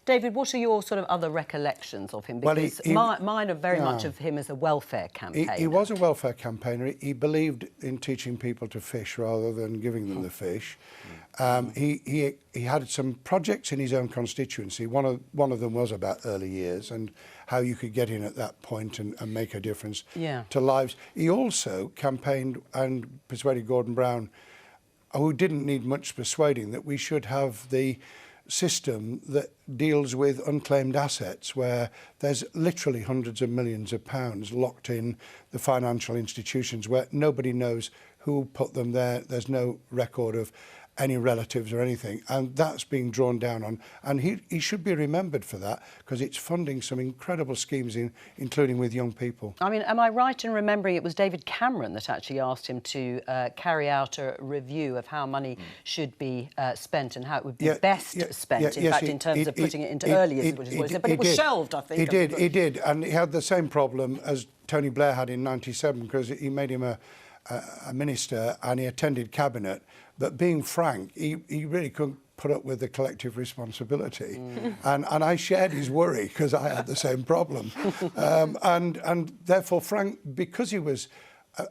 David, what are your sort of other recollections of him? Because mine are very much of him as a welfare campaigner. He was a welfare campaigner. He believed in teaching people to fish rather than giving them the fish. He had some projects in his own constituency. One of them was about early years and how you could get in at that point and make a difference to lives. He also campaigned and persuaded Gordon Brown, who didn't need much persuading, that we should have the system that deals with unclaimed assets, where there's literally hundreds of millions of pounds locked in the financial institutions where nobody knows who put them there. There's no record of any relatives or anything, and that's being drawn down on, and he should be remembered for that, because it's funding some incredible schemes, including with young people. I mean, am I right in remembering it was David Cameron that actually asked him to carry out a review of how money should be spent and how it would be best spent, in fact, in terms of putting it into early years, which is what he said, but it was shelved, I think. He did, and he had the same problem as Tony Blair had in '97, because he made him a minister and he attended cabinet. But being frank, he really couldn't put up with the collective responsibility. And I shared his worry, because I had the same problem. And therefore Frank, because he was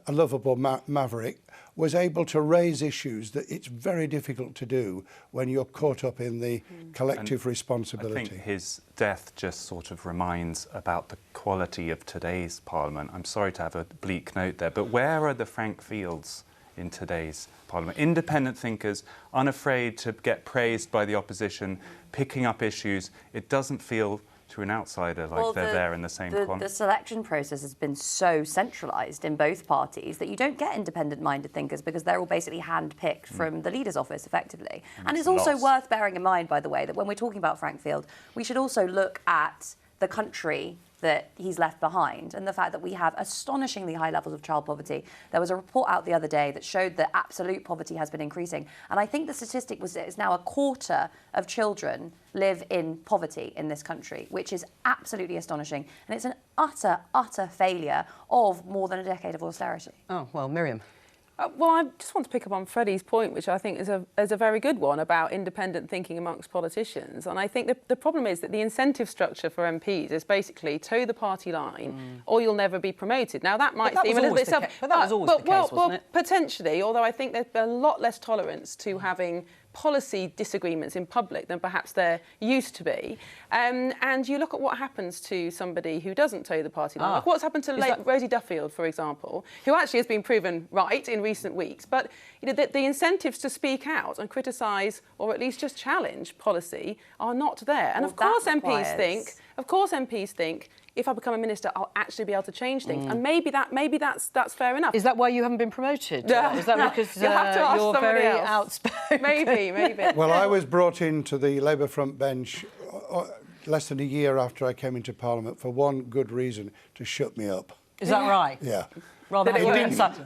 a lovable maverick, was able to raise issues that it's very difficult to do when you're caught up in the collective responsibility. I think his death just sort of reminds about the quality of today's Parliament. I'm sorry to have a bleak note there, but where are the Frank Fields in today's Parliament? Independent thinkers, unafraid to get praised by the opposition, picking up issues. It doesn't feel to an outsider like they're there in the same quantity. The selection process has been so centralised in both parties that you don't get independent-minded thinkers, because they're all basically hand-picked from the leader's office, effectively. And it's also worth bearing in mind, by the way, that when we're talking about Frank Field, we should also look at the country that he's left behind, and the fact that we have astonishingly high levels of child poverty. There was a report out the other day that showed that absolute poverty has been increasing, and I think the statistic was that it's now a quarter of children live in poverty in this country, which is absolutely astonishing, and it's an utter failure of more than a decade of austerity. Oh, well, Miriam. Well, I just want to pick up on Freddie's point, which I think is a very good one, about independent thinking amongst politicians. And I think the problem is that the incentive structure for MPs is basically toe the party line or you'll never be promoted. Now, that might seem a little bit self... But that was always the case, wasn't it? Potentially, although I think there's been a lot less tolerance to having policy disagreements in public than perhaps there used to be. And you look at what happens to somebody who doesn't toe the party line. Like what's happened to Rosie Duffield, for example, who actually has been proven right in recent weeks. But you know, the incentives to speak out and criticise or at least just challenge policy are not there. And of course MPs think, if I become a minister, I'll actually be able to change things. And maybe that's fair enough. Is that why you haven't been promoted? Is that because you'll have to ask you're somebody very else. outspoken? Maybe. Well, I was brought into the Labour front bench less than a year after I came into Parliament for one good reason: to shut me up. Is that right? Yeah. Rather have you inside the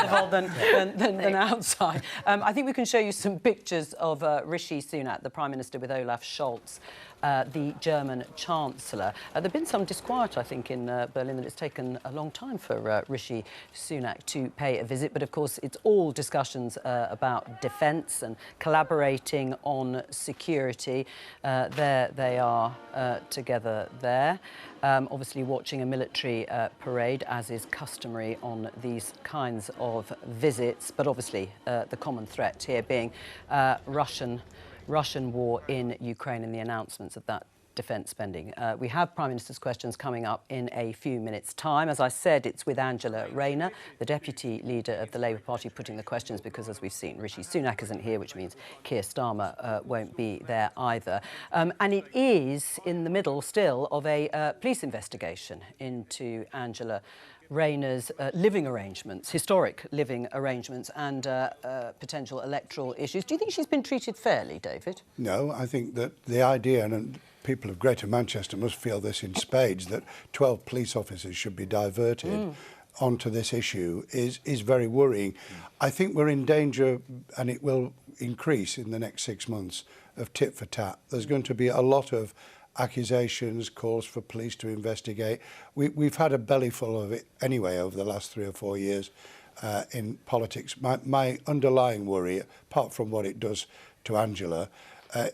vault than outside. I think we can show you some pictures of Rishi Sunak, the Prime Minister, with Olaf Scholz, the German Chancellor. There's been some disquiet, I think, in Berlin, that it's taken a long time for Rishi Sunak to pay a visit. But, of course, it's all discussions about defence and collaborating on security. There they are together there. Obviously watching a military parade, as is customary on these kinds of visits. But obviously the common threat here being Russian war in Ukraine and the announcements of that defence spending. We have Prime Minister's questions coming up in a few minutes' time. As I said, it's with Angela Rayner, the Deputy Leader of the Labour Party, putting the questions because, as we've seen, Rishi Sunak isn't here, which means Keir Starmer won't be there either. And it is in the middle still of a police investigation into Angela Rayner's living arrangements, historic living arrangements and potential electoral issues. Do you think she's been treated fairly, David? No, I think that the idea, and people of Greater Manchester must feel this in spades, that 12 police officers should be diverted onto this issue is very worrying. I think we're in danger, and it will increase in the next 6 months, of tit for tat. There's going to be a lot of accusations, calls for police to investigate. We've had a bellyful of it anyway over the last 3 or 4 years in politics. My underlying worry, apart from what it does to Angela,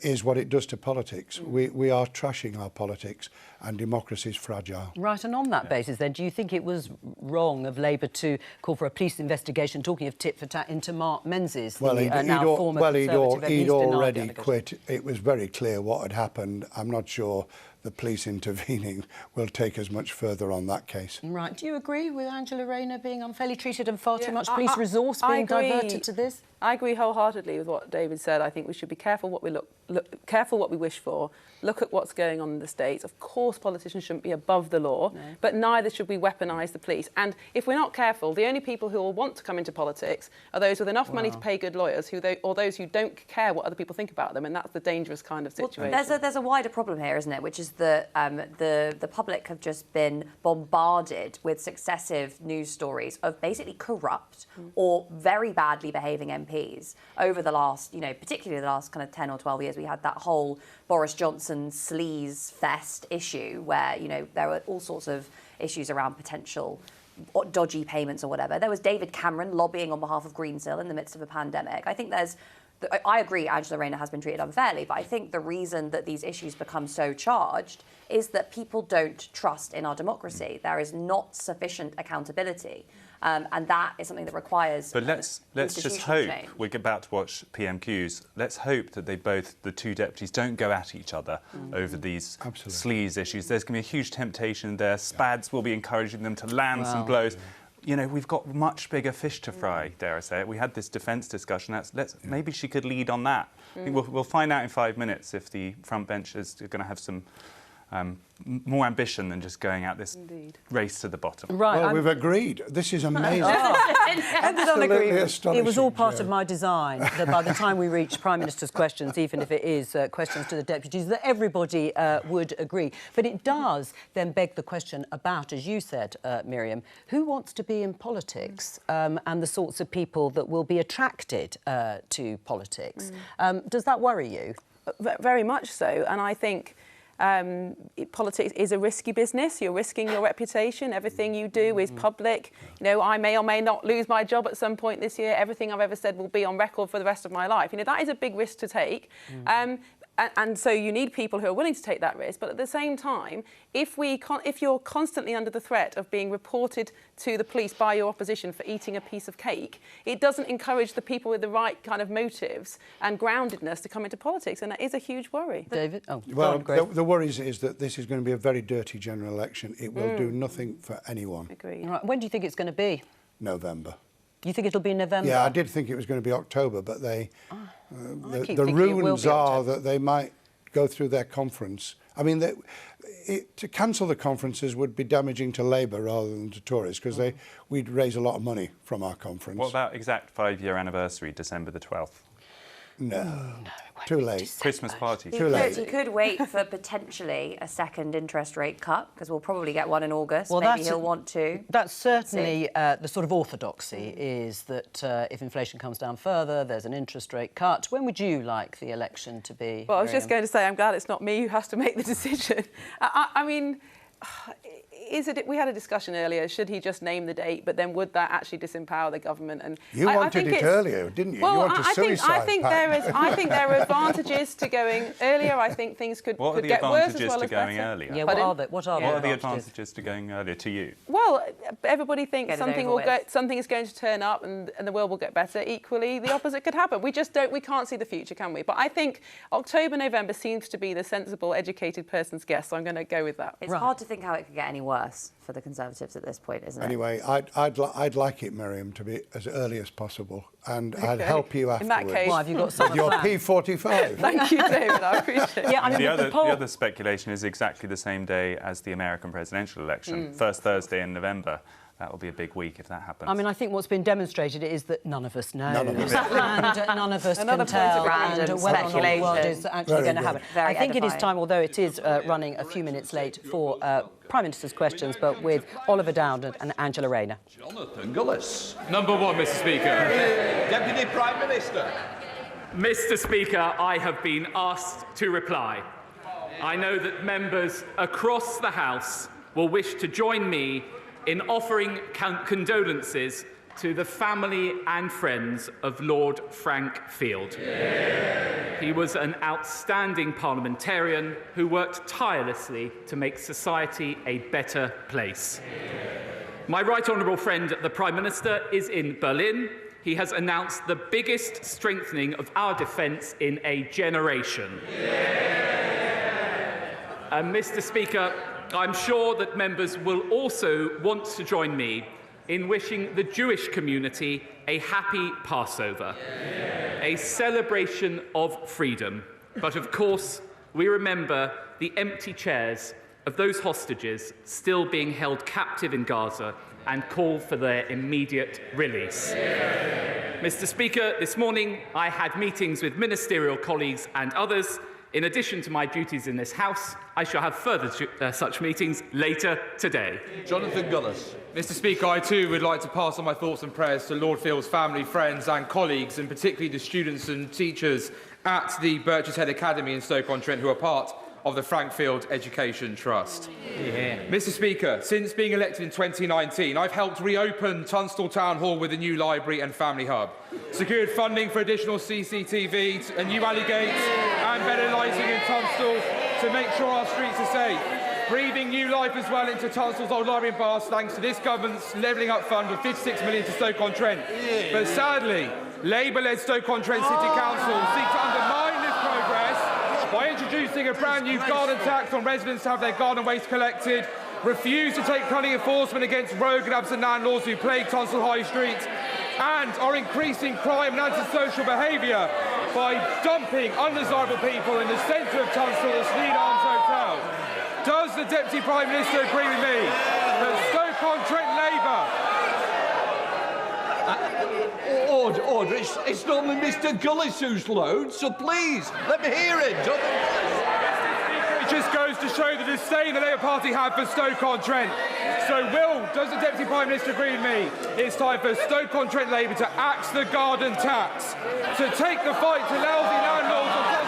is what it does to politics. We are trashing our politics and democracy is fragile. Right, and on that basis then, do you think it was wrong of Labour to call for a police investigation, talking of tit for tat, into Mark Menzies, Well, he'd already quit. It was very clear what had happened. I'm not sure the police intervening will take us much further on that case. Right. Do you agree with Angela Rayner being unfairly treated and far too much police resource being diverted to this? I agree wholeheartedly with what David said. I think we should be careful what we careful what we wish for. Look at what's going on in the States. Of course, politicians shouldn't be above the law, but neither should we weaponise the police. And if we're not careful, the only people who will want to come into politics are those with enough money to pay good lawyers, or those who don't care what other people think about them, and that's the dangerous kind of situation. Well, there's a wider problem here, isn't it? Which is that the public have just been bombarded with successive news stories of basically corrupt or very badly behaving MPs over the last, particularly the last kind of 10 or 12 years. We had that whole Boris Johnson sleaze fest issue where, there were all sorts of issues around potential dodgy payments or whatever. There was David Cameron lobbying on behalf of Greensill in the midst of a pandemic. I think I agree Angela Rayner has been treated unfairly, but I think the reason that these issues become so charged is that people don't trust in our democracy. There is not sufficient accountability. And that is something that requires. But let's just hope change. We're about to watch PMQs. Let's hope that the two deputies don't go at each other over these sleaze issues. There's going to be a huge temptation there. Spads will be encouraging them to land some blows. We've got much bigger fish to fry, dare I say it. We had this defence discussion. Maybe she could lead on that. I think we'll find out in 5 minutes if the front bench is going to have some more ambition than just going out this race to the bottom. Right. Well, we've agreed. This is amazing. Absolutely astonishing. It was all part of my design that by the time we reach Prime Minister's questions, even if it is questions to the deputies, that everybody would agree. But it does then beg the question about, as you said, Miriam, who wants to be in politics and the sorts of people that will be attracted to politics. Does that worry you? Very much so. And I think politics is a risky business. You're risking your reputation. Everything you do is public. I may or may not lose my job at some point this year. Everything I've ever said will be on record for the rest of my life. That is a big risk to take. And so you need people who are willing to take that risk. But at the same time, if you're constantly under the threat of being reported to the police by your opposition for eating a piece of cake, it doesn't encourage the people with the right kind of motives and groundedness to come into politics. And that is a huge worry. David? Well, the worry is that this is going to be a very dirty general election. It will do nothing for anyone. Agreed. Right. When do you think it's going to be? November. You think it'll be November? Yeah, I did think it was going to be October, but the rumours are that they might go through their conference. I mean, to cancel the conferences would be damaging to Labour rather than to Tories, because we'd raise a lot of money from our conference. What about exact 5-year anniversary, December the 12th? No, too late. Christmas party. Too late. He could wait for potentially a second interest rate cut, because we'll probably get one in August. Well, maybe he'll want to. That's certainly the sort of orthodoxy is that if inflation comes down further, there's an interest rate cut. When would you like the election to be? Well, I was just going to say, I'm glad it's not me who has to make the decision. I mean, we had a discussion earlier, should he just name the date, but then would that actually disempower the government? And you wanted it earlier, didn't you? Well, you want a suicide I think there are advantages to going earlier. I think things could get worse as well as better. What are the advantages to going earlier? Yeah, what are the advantages to going earlier to you? Well, everybody thinks something is going to turn up and the world will get better. Equally, the opposite could happen. We can't see the future, can we? But I think October, November seems to be the sensible, educated person's guess, so I'm going to go with that. It's hard to think how it could get any worse for the Conservatives at this point, isn't it? Anyway, I'd like it, Miriam, to be as early as possible, and I'd help you afterwards. In that case, have you got some your P45? Thank you, David. I appreciate it. Yeah, I mean, the other speculation is exactly the same day as the American presidential election, first Thursday in November. That will be a big week if that happens. I mean, I think what's been demonstrated is that none of us know. None of us. And none of us Another can tell random whether or not speculation. what is actually going to happen. Very I think it is edifying. time, although it is running a few minutes late, for Prime Minister's questions, but with Oliver Dowden and Angela Rayner. Jonathan Gullis. Number one, Mr. Speaker. Deputy Prime Minister. Mr. Speaker, I have been asked to reply. I know that members across the House will wish to join me in offering condolences to the family and friends of Lord Frank Field. Yeah. He was an outstanding parliamentarian who worked tirelessly to make society a better place. Yeah. My right honourable friend, the Prime Minister, is in Berlin. He has announced the biggest strengthening of our defence in a generation. Yeah. Mr. Speaker, I'm sure that members will also want to join me in wishing the Jewish community a happy Passover, a celebration of freedom. But of course, we remember the empty chairs of those hostages still being held captive in Gaza and call for their immediate release. Mr. Speaker, this morning I had meetings with ministerial colleagues and others. In addition to my duties in this House, I shall have further such meetings later today. Jonathan Gullis. Mr. Speaker, I too would like to pass on my thoughts and prayers to Lord Field's family, friends and colleagues, and particularly the students and teachers at the Birches Head Academy in Stoke-on-Trent who are part of the Frank Field Education Trust. Yeah. Mr. Speaker, since being elected in 2019, I've helped reopen Tunstall Town Hall with a new library and family hub, secured funding for additional CCTV, a new alley gate and better lighting in Tunstall to make sure our streets are safe, breathing new life as well into Tunstall's old library in Bath thanks to this government's levelling up fund of 56 million to Stoke-on-Trent. Yeah. But sadly, Labour-led Stoke-on-Trent City Council seek to undermine this progress by introducing a brand new garden tax on residents to have their garden waste collected, refuse to take cunning enforcement against rogue and absent landlords who plague Tunstall High Street, and are increasing crime and antisocial behaviour by dumping undesirable people in the centre of Tunstall at Sneed Arms Hotel. Does the Deputy Prime Minister agree with me that Stoke-on-Trent Labour... Order, it's normally Mr. Gullis who's loud, so please, let me hear it. It just goes to show the disdain the Labour Party have for Stoke-on-Trent. So does the Deputy Prime Minister agree with me? It's time for Stoke-on-Trent Labour to axe the garden tax, to take the fight to lousy landlords and...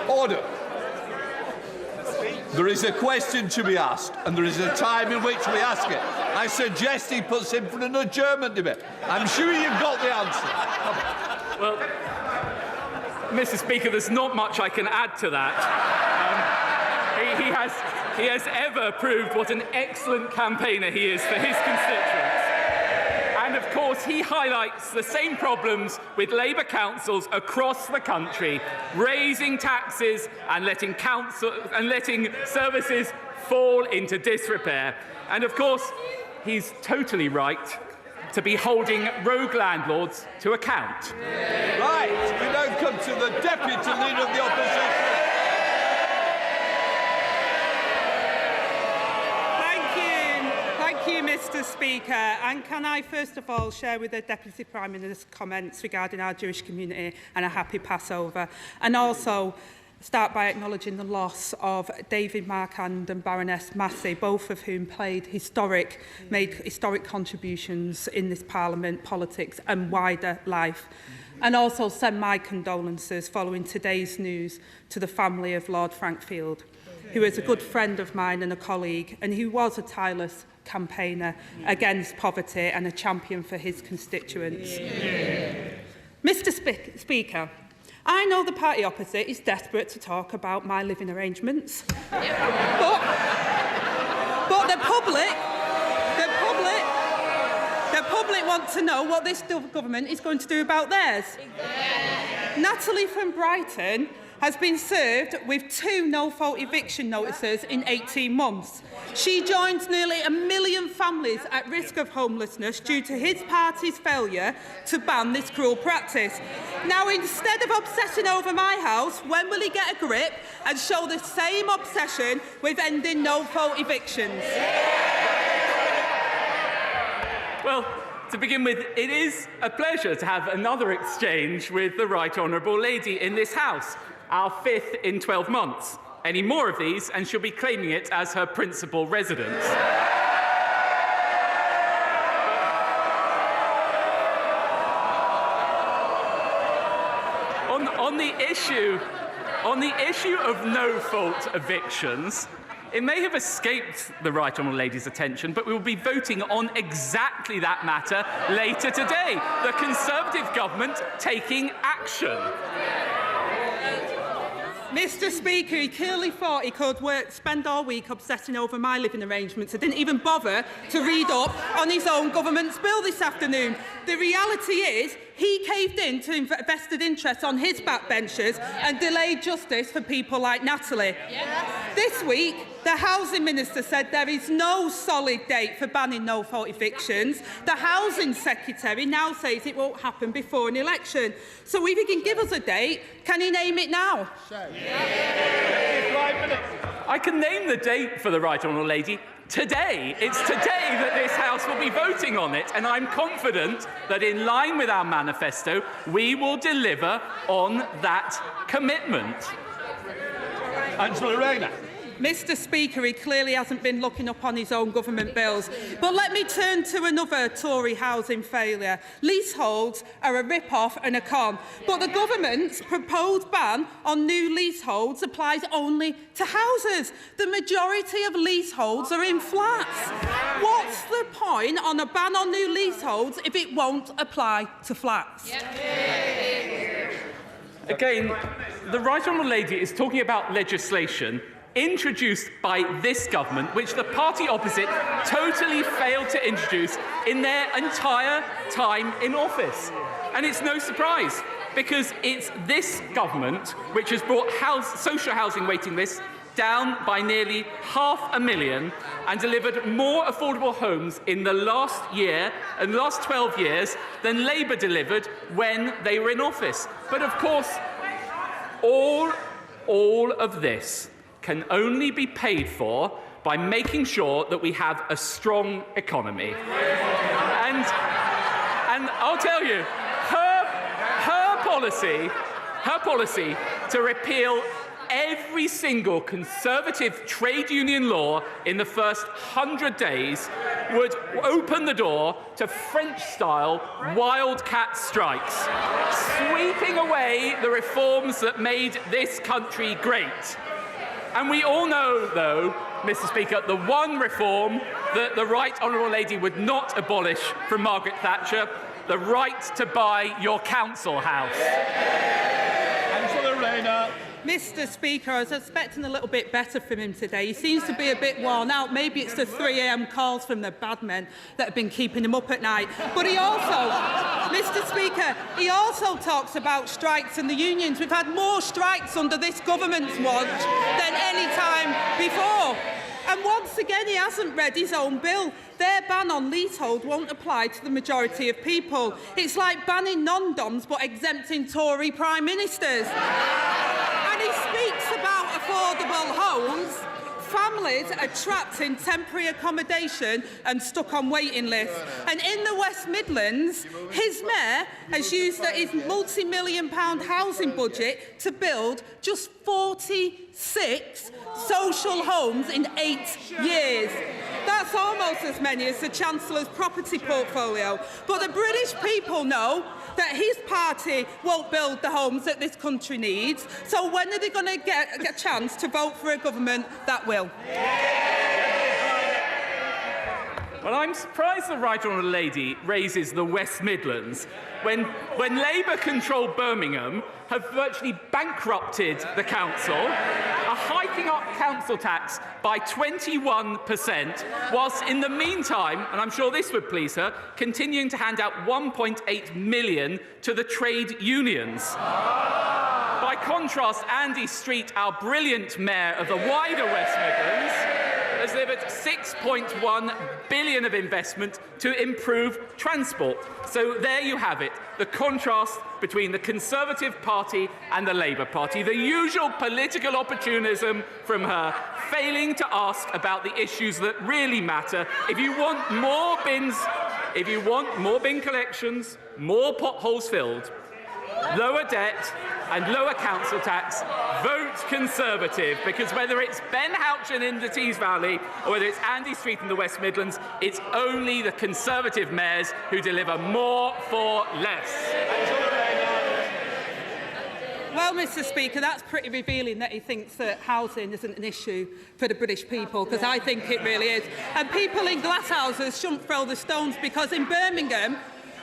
Order. There is a question to be asked, and there is a time in which we ask it. I suggest he puts in for an adjournment debate. I'm sure you've got the answer. Well, Mr. Speaker, there's not much I can add to that. He has ever proved what an excellent campaigner he is for his constituents. And of course, he highlights the same problems with Labour councils across the country, raising taxes and letting services fall into disrepair. And of course, he's totally right to be holding rogue landlords to account. Right, we now come to the Deputy Leader of the Opposition. Thank you, Mr. Speaker. And can I first of all share with the Deputy Prime Minister's comments regarding our Jewish community and a happy Passover, and also start by acknowledging the loss of David Marquand and Baroness Massey, both of whom made historic contributions in this Parliament, politics and wider life. and also send my condolences following today's news to the family of Lord Frankfield, who is a good friend of mine and a colleague, and who was a tireless campaigner against poverty and a champion for his constituents. Mr. Speaker, I know the party opposite is desperate to talk about my living arrangements, but the public want to know what this government is going to do about theirs. Natalie from Brighton has been served with 2 no-fault eviction notices in 18 months. She joins nearly 1 million families at risk of homelessness due to his party's failure to ban this cruel practice. Now, instead of obsessing over my house, when will he get a grip and show the same obsession with ending no-fault evictions? Well, to begin with, it is a pleasure to have another exchange with the Right Honourable Lady in this House, our 5th in 12 months. Any more of these, and she'll be claiming it as her principal residence. On the issue of no-fault evictions, it may have escaped the Right Honourable Lady's attention, but we will be voting on exactly that matter later today. The Conservative government taking action. Mr. Speaker, he clearly thought he could spend all week obsessing over my living arrangements and didn't even bother to read up on his own government's bill this afternoon. The reality is he caved in to vested interests on his backbenchers and delayed justice for people like Natalie. Yes. This week, the Housing Minister said there is no solid date for banning no-fault evictions. The Housing Secretary now says it won't happen before an election. So if he can give us a date, can he name it now? I can name the date for the Right Honourable Lady. Today. It's today that this House will be voting on it, and I'm confident that in line with our manifesto, we will deliver on that commitment. Angela Rayner. Mr. Speaker, he clearly hasn't been looking up on his own government bills. But let me turn to another Tory housing failure. Leaseholds are a rip-off and a con. But the government's proposed ban on new leaseholds applies only to houses. The majority of leaseholds are in flats. What's the point on a ban on new leaseholds if it won't apply to flats? Again, the Right Honourable Lady is talking about legislation introduced by this government, which the party opposite totally failed to introduce in their entire time in office. And it's no surprise, because it's this government which has brought social housing waiting lists down by nearly 500,000 and delivered more affordable homes in the last year and the last 12 years than Labour delivered when they were in office. But of course, all of this can only be paid for by making sure that we have a strong economy. And I'll tell you, her policy to repeal every single Conservative trade union law in the first 100 days would open the door to French-style wildcat strikes, sweeping away the reforms that made this country great. And we all know, though, Mr. Speaker, the one reform that the Right Honourable Lady would not abolish from Margaret Thatcher, the right to buy your council house. Angela Rayner. Mr. Speaker, I was expecting a little bit better from him today. He seems to be a bit worn out. Maybe it's the 3 a.m. calls from the bad men that have been keeping him up at night. But he also, Mr. Speaker, he also talks about strikes and the unions. We've had more strikes under this government's watch than any time before. And once again, he hasn't read his own bill. Their ban on leasehold won't apply to the majority of people. It's like banning non-doms but exempting Tory prime ministers. And he speaks about affordable homes. Families are trapped in temporary accommodation and stuck on waiting lists. And in the West Midlands, his mayor has used his multi-million-pound housing budget to build just 46 social homes in 8 years. That's almost as many as the Chancellor's property portfolio. But the British people know that his party won't build the homes that this country needs. So when are they going to get a chance to vote for a government that will? Well, I'm surprised the Right Honourable Lady raises the West Midlands when Labour-controlled Birmingham have virtually bankrupted the council, are hiking up council tax by 21%, whilst in the meantime, and I'm sure this would please her, continuing to hand out £1.8 million to the trade unions. By contrast, Andy Street, our brilliant mayor of the wider West Midlands, has delivered £6.1 billion of investment to improve transport. So there you have it, the contrast between the Conservative Party and the Labour Party. The usual political opportunism from her, failing to ask about the issues that really matter. If you want more bin collections, more potholes filled, lower debt and lower council tax, vote Conservative, because whether it's Ben Houchin in the Tees Valley or whether it's Andy Street in the West Midlands, it's only the Conservative mayors who deliver more for less. Well, Mr Speaker, that's pretty revealing that he thinks that housing isn't an issue for the British people, because I think it really is. And people in glass houses shouldn't throw the stones, because in Birmingham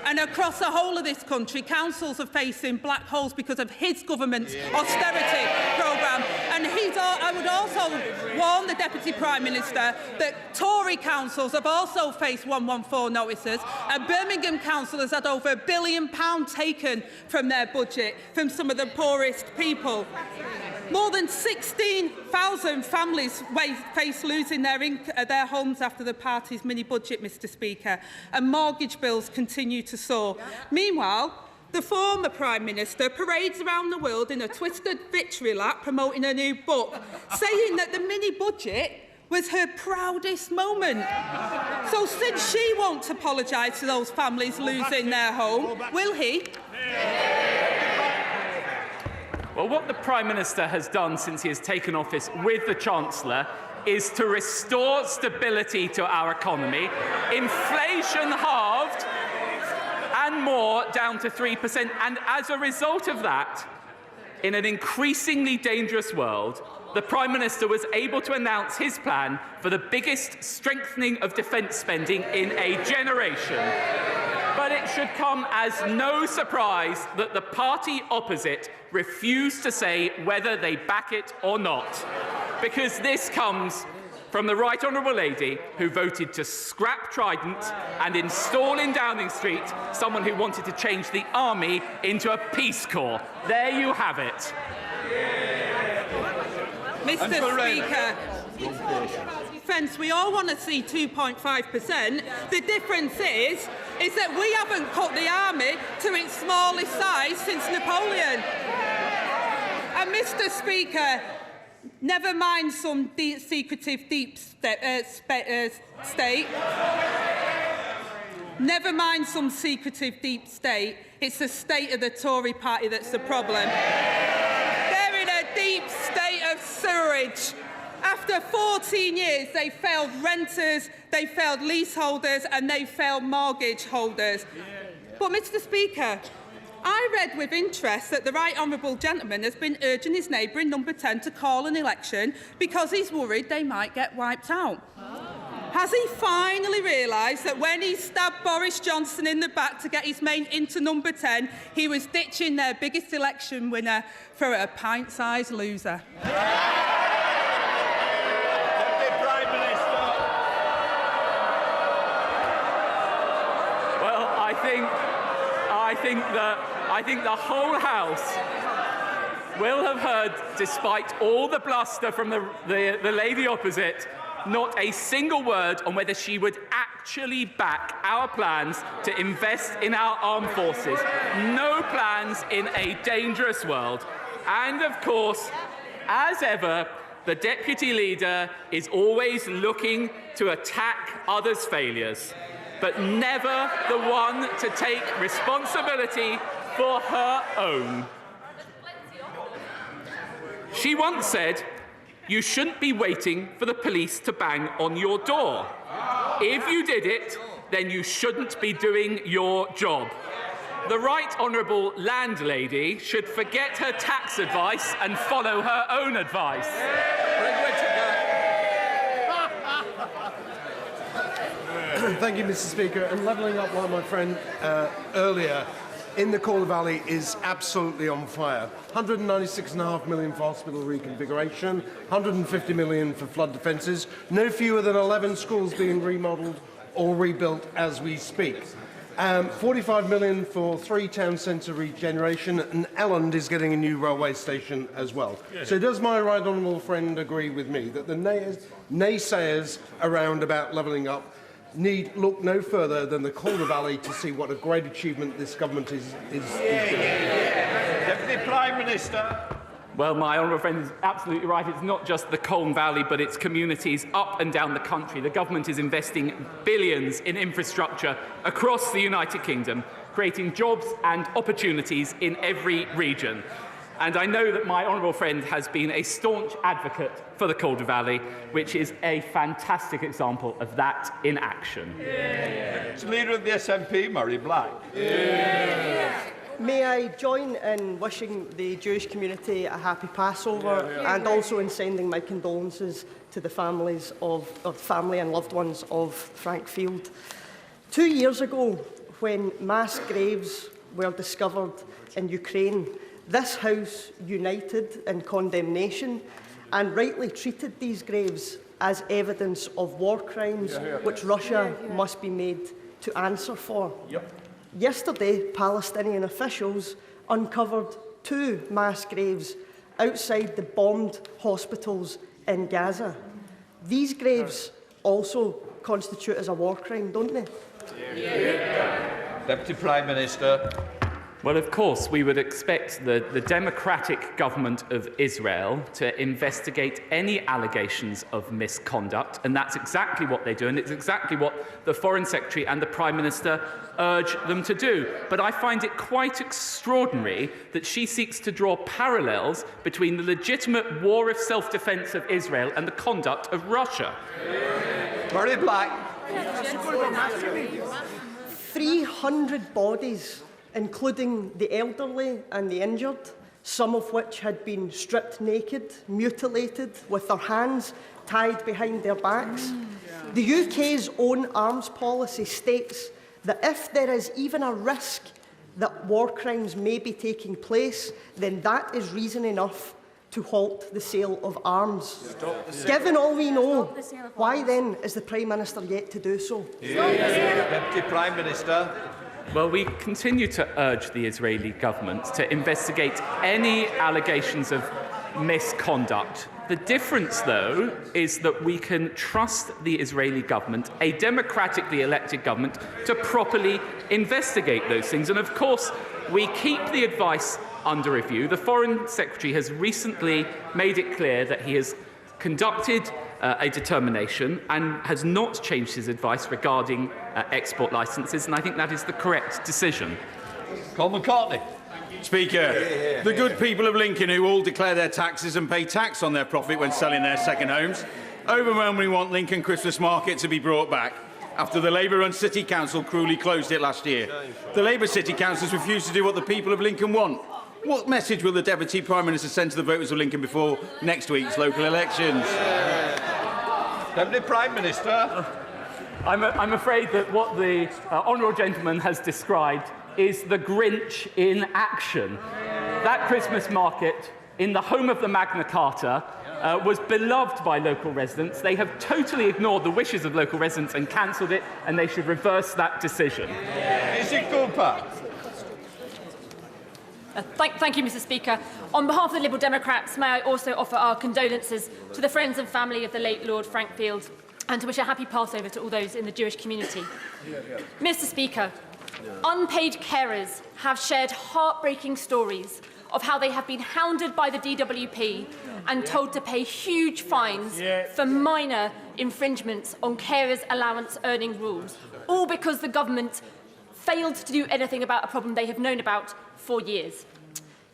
and across the whole of this country, councils are facing black holes because of his government's austerity programme. And I would also warn the Deputy Prime Minister that Tory councils have also faced 114 notices, and Birmingham Council has had over £1 billion taken from their budget from some of the poorest people. More than 16,000 families face losing their homes after the party's mini-budget, Mr Speaker, and mortgage bills continue to soar. Meanwhile, the former Prime Minister parades around the world in a twisted victory lap promoting a new book, saying that the mini-budget was her proudest moment. So since she won't apologise to those families losing their home, will he? Well, what the Prime Minister has done since he has taken office with the Chancellor is to restore stability to our economy, inflation halved and more down to 3%. And as a result of that, in an increasingly dangerous world, the Prime Minister was able to announce his plan for the biggest strengthening of defence spending in a generation. But it should come as no surprise that the party opposite refused to say whether they back it or not, because this comes from the Right Honourable Lady who voted to scrap Trident and install in Downing Street someone who wanted to change the army into a Peace Corps. There you have it. Mr Speaker, defence, we all want to see 2.5%. The difference is that we haven't cut the army to its smallest size since Napoleon. And Mr Speaker, never mind some secretive deep state. Never mind some secretive deep state. It's the state of the Tory party that's the problem. They're in a deep state of sewerage. After 14 years, they failed renters, they failed leaseholders, and they failed mortgage holders. But, Mr Speaker, I read with interest that the Right Honourable Gentleman has been urging his neighbour in number 10 to call an election because he's worried they might get wiped out. Has he finally realised that when he stabbed Boris Johnson in the back to get his mate into number 10, he was ditching their biggest election winner for a pint-sized loser? I think the whole House will have heard, despite all the bluster from the lady opposite, not a single word on whether she would actually back our plans to invest in our armed forces. No plans in a dangerous world. And of course, as ever, the Deputy Leader is always looking to attack others' failures, but never the one to take responsibility for her own. She once said, "You shouldn't be waiting for the police to bang on your door. If you did it, then you shouldn't be doing your job." The Right Honourable Landlady should forget her tax advice and follow her own advice. Thank you, Mr. Speaker. And levelling up like my friend earlier, in the Calder Valley is absolutely on fire. 196.5 million for hospital reconfiguration, 150 million for flood defences, no fewer than 11 schools being remodelled or rebuilt as we speak. 45 million for 3 town centre regeneration, and Elland is getting a new railway station as well. So does my right honourable friend agree with me that the naysayers around about levelling up need look no further than the Calder Valley to see what a great achievement this government is doing? Deputy Prime Minister. Well, my honourable friend is absolutely right. It's not just the Colne Valley, but it's communities up and down the country. The government is investing billions in infrastructure across the United Kingdom, creating jobs and opportunities in every region. And I know that my honourable friend has been a staunch advocate for the Calder Valley, which is a fantastic example of that in action. It's Leader of the SNP, Murray Black. May I join in wishing the Jewish community a happy Passover and also in sending my condolences to the families of family and loved ones of Frank Field. 2 years ago, when mass graves were discovered in Ukraine, this House united in condemnation and rightly treated these graves as evidence of war crimes which Russia must be made to answer for. Yesterday, Palestinian officials uncovered 2 mass graves outside the bombed hospitals in Gaza. These graves also constitute as a war crime, don't they? Deputy Prime Minister. Well, of course, we would expect the democratic government of Israel to investigate any allegations of misconduct, and that's exactly what they do, and it's exactly what the Foreign Secretary and the Prime Minister urge them to do. But I find it quite extraordinary that she seeks to draw parallels between the legitimate war of self-defence of Israel and the conduct of Russia. Murray Black. 300 bodies, including the elderly and the injured, some of which had been stripped naked, mutilated, with their hands tied behind their backs. The UK's own arms policy states that if there is even a risk that war crimes may be taking place, then that is reason enough to halt the sale of arms. Given all we know, why then is the Prime Minister yet to do so? Deputy Prime Minister. Well, we continue to urge the Israeli government to investigate any allegations of misconduct. The difference, though, is that we can trust the Israeli government, a democratically elected government, to properly investigate those things. And, of course, we keep the advice under review. The Foreign Secretary has recently made it clear that he has conducted a determination and has not changed his advice regarding export licences, and I think that is the correct decision. Colin McCartney. Speaker, the good people of Lincoln who all declare their taxes and pay tax on their profit when selling their second homes overwhelmingly want Lincoln Christmas Market to be brought back after the Labour-run City Council cruelly closed it last year. The Labour City Councils refused to do what the people of Lincoln want. What message will the Deputy Prime Minister send to the voters of Lincoln before next week's local elections? Deputy Prime Minister. I'm afraid that what the honourable gentleman has described is the Grinch in action. That Christmas market in the home of the Magna Carta was beloved by local residents. They have totally ignored the wishes of local residents and cancelled it, and they should reverse that decision. Is it Cooper? Thank you, Mr. Speaker. On behalf of the Liberal Democrats, may I also offer our condolences to the friends and family of the late Lord Frank Field and to wish a happy Passover to all those in the Jewish community. Mr. Speaker, unpaid carers have shared heartbreaking stories of how they have been hounded by the DWP and told to pay huge fines for minor infringements on carers' allowance earning rules, all because the government failed to do anything about a problem they have known about for years.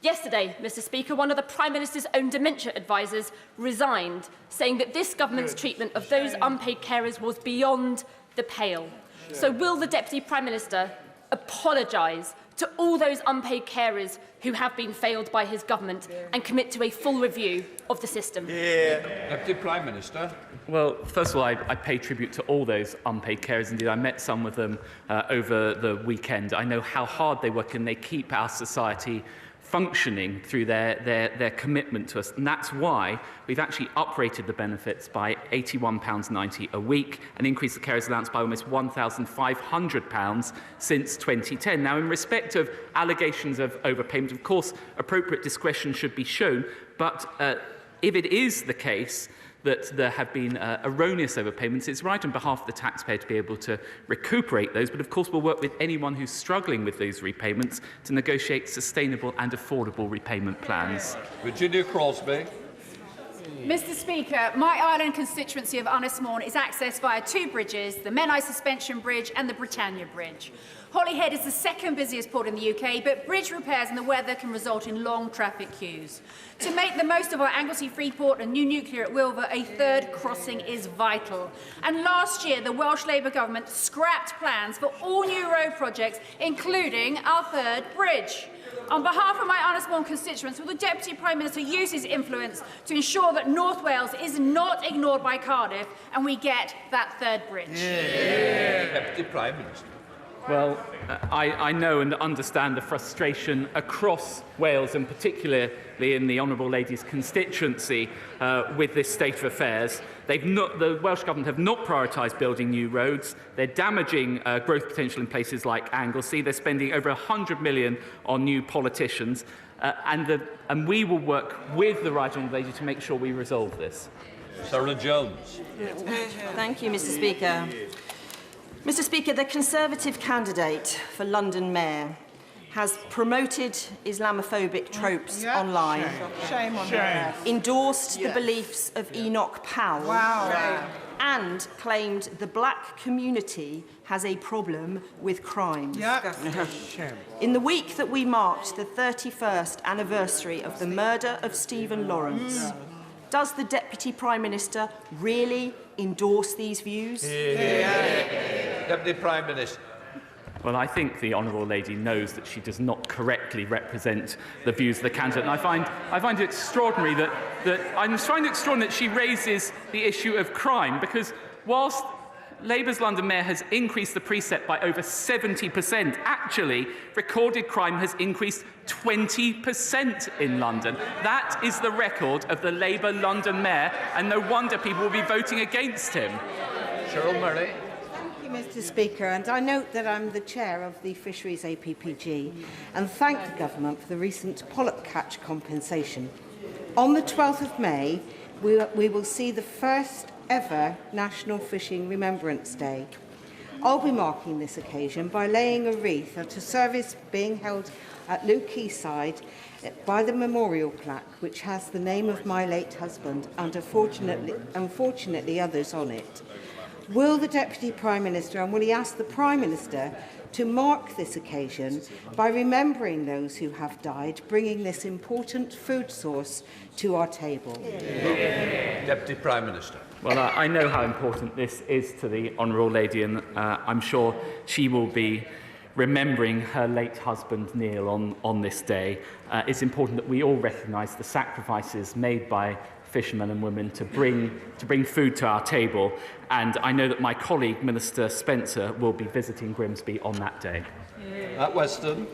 Yesterday, Mr. Speaker, one of the Prime Minister's own dementia advisers resigned, saying that this government's treatment of those unpaid carers was beyond the pale. So will the Deputy Prime Minister apologise to all those unpaid carers who have been failed by his government and commit to a full review of the system? Deputy Prime Minister. Well, first of all, I pay tribute to all those unpaid carers. Indeed, I met some of them over the weekend. I know how hard they work and they keep our society functioning through their commitment to us. And that's why we've actually uprated the benefits by £81.90 a week and increased the carers allowance by almost £1,500 since 2010. Now, in respect of allegations of overpayment, of course, appropriate discretion should be shown, but if it is the case that there have been erroneous overpayments, it's right on behalf of the taxpayer to be able to recuperate those. But of course, we'll work with anyone who's struggling with those repayments to negotiate sustainable and affordable repayment plans. Virginia Crosby. Mr Speaker, my Ireland constituency of Unismorn is accessed via two bridges, the Menai Suspension Bridge and the Britannia Bridge. Holyhead is the second busiest port in the UK, but bridge repairs and the weather can result in long traffic queues. To make the most of our Anglesey Freeport and new nuclear at Wilver, a third crossing is vital. And last year, the Welsh Labour government scrapped plans for all new road projects, including our third bridge. On behalf of my Unismorn constituents, will the Deputy Prime Minister use his influence to ensure that North Wales is not ignored by Cardiff and we get that third bridge? Deputy Prime Minister. Well, I know and understand the frustration across Wales, and particularly in the Honourable Lady's constituency, with this state of affairs. The Welsh Government have not prioritised building new roads. They're damaging growth potential in places like Anglesey. They're spending over £100 million on new politicians. And we will work with the Right Honourable Lady to make sure we resolve this. Sarah Jones. Thank you, Mr Speaker. Mr Speaker, the Conservative candidate for London Mayor has promoted Islamophobic tropes online, Shame on her. endorsed the beliefs of Enoch Powell, and claimed the black community has a problem with crimes. In the week that we marked the 31st anniversary of the murder of Stephen Lawrence, does the Deputy Prime Minister really endorse these views? Deputy Prime Minister. Well, I think the Honourable Lady knows that she does not correctly represent the views of the candidate. And I find it extraordinary that she raises the issue of crime, because whilst Labour's London Mayor has increased the precept by over 70%. Actually, recorded crime has increased 20% in London. That is the record of the Labour London Mayor, and no wonder people will be voting against him. Cheryl Murray. Thank you, Mr Speaker, and I note that I'm the chair of the Fisheries APPG and thank the government for the recent pollock catch compensation. On the 12th of May, we will see the first ever National Fishing Remembrance Day. I'll be marking this occasion by laying a wreath at a service being held at Lieu Quayside by the memorial plaque, which has the name of my late husband and unfortunately others on it. Will the Deputy Prime Minister, and will he ask the Prime Minister to mark this occasion by remembering those who have died, bringing this important food source to our table? Deputy Prime Minister. Well, I know how important this is to the Honourable Lady, and I'm sure she will be remembering her late husband, Neil, on this day. It's important that we all recognise the sacrifices made by fishermen and women to bring food to our table, and I know that my colleague, Minister Spencer, will be visiting Grimsby on that day. At Weston.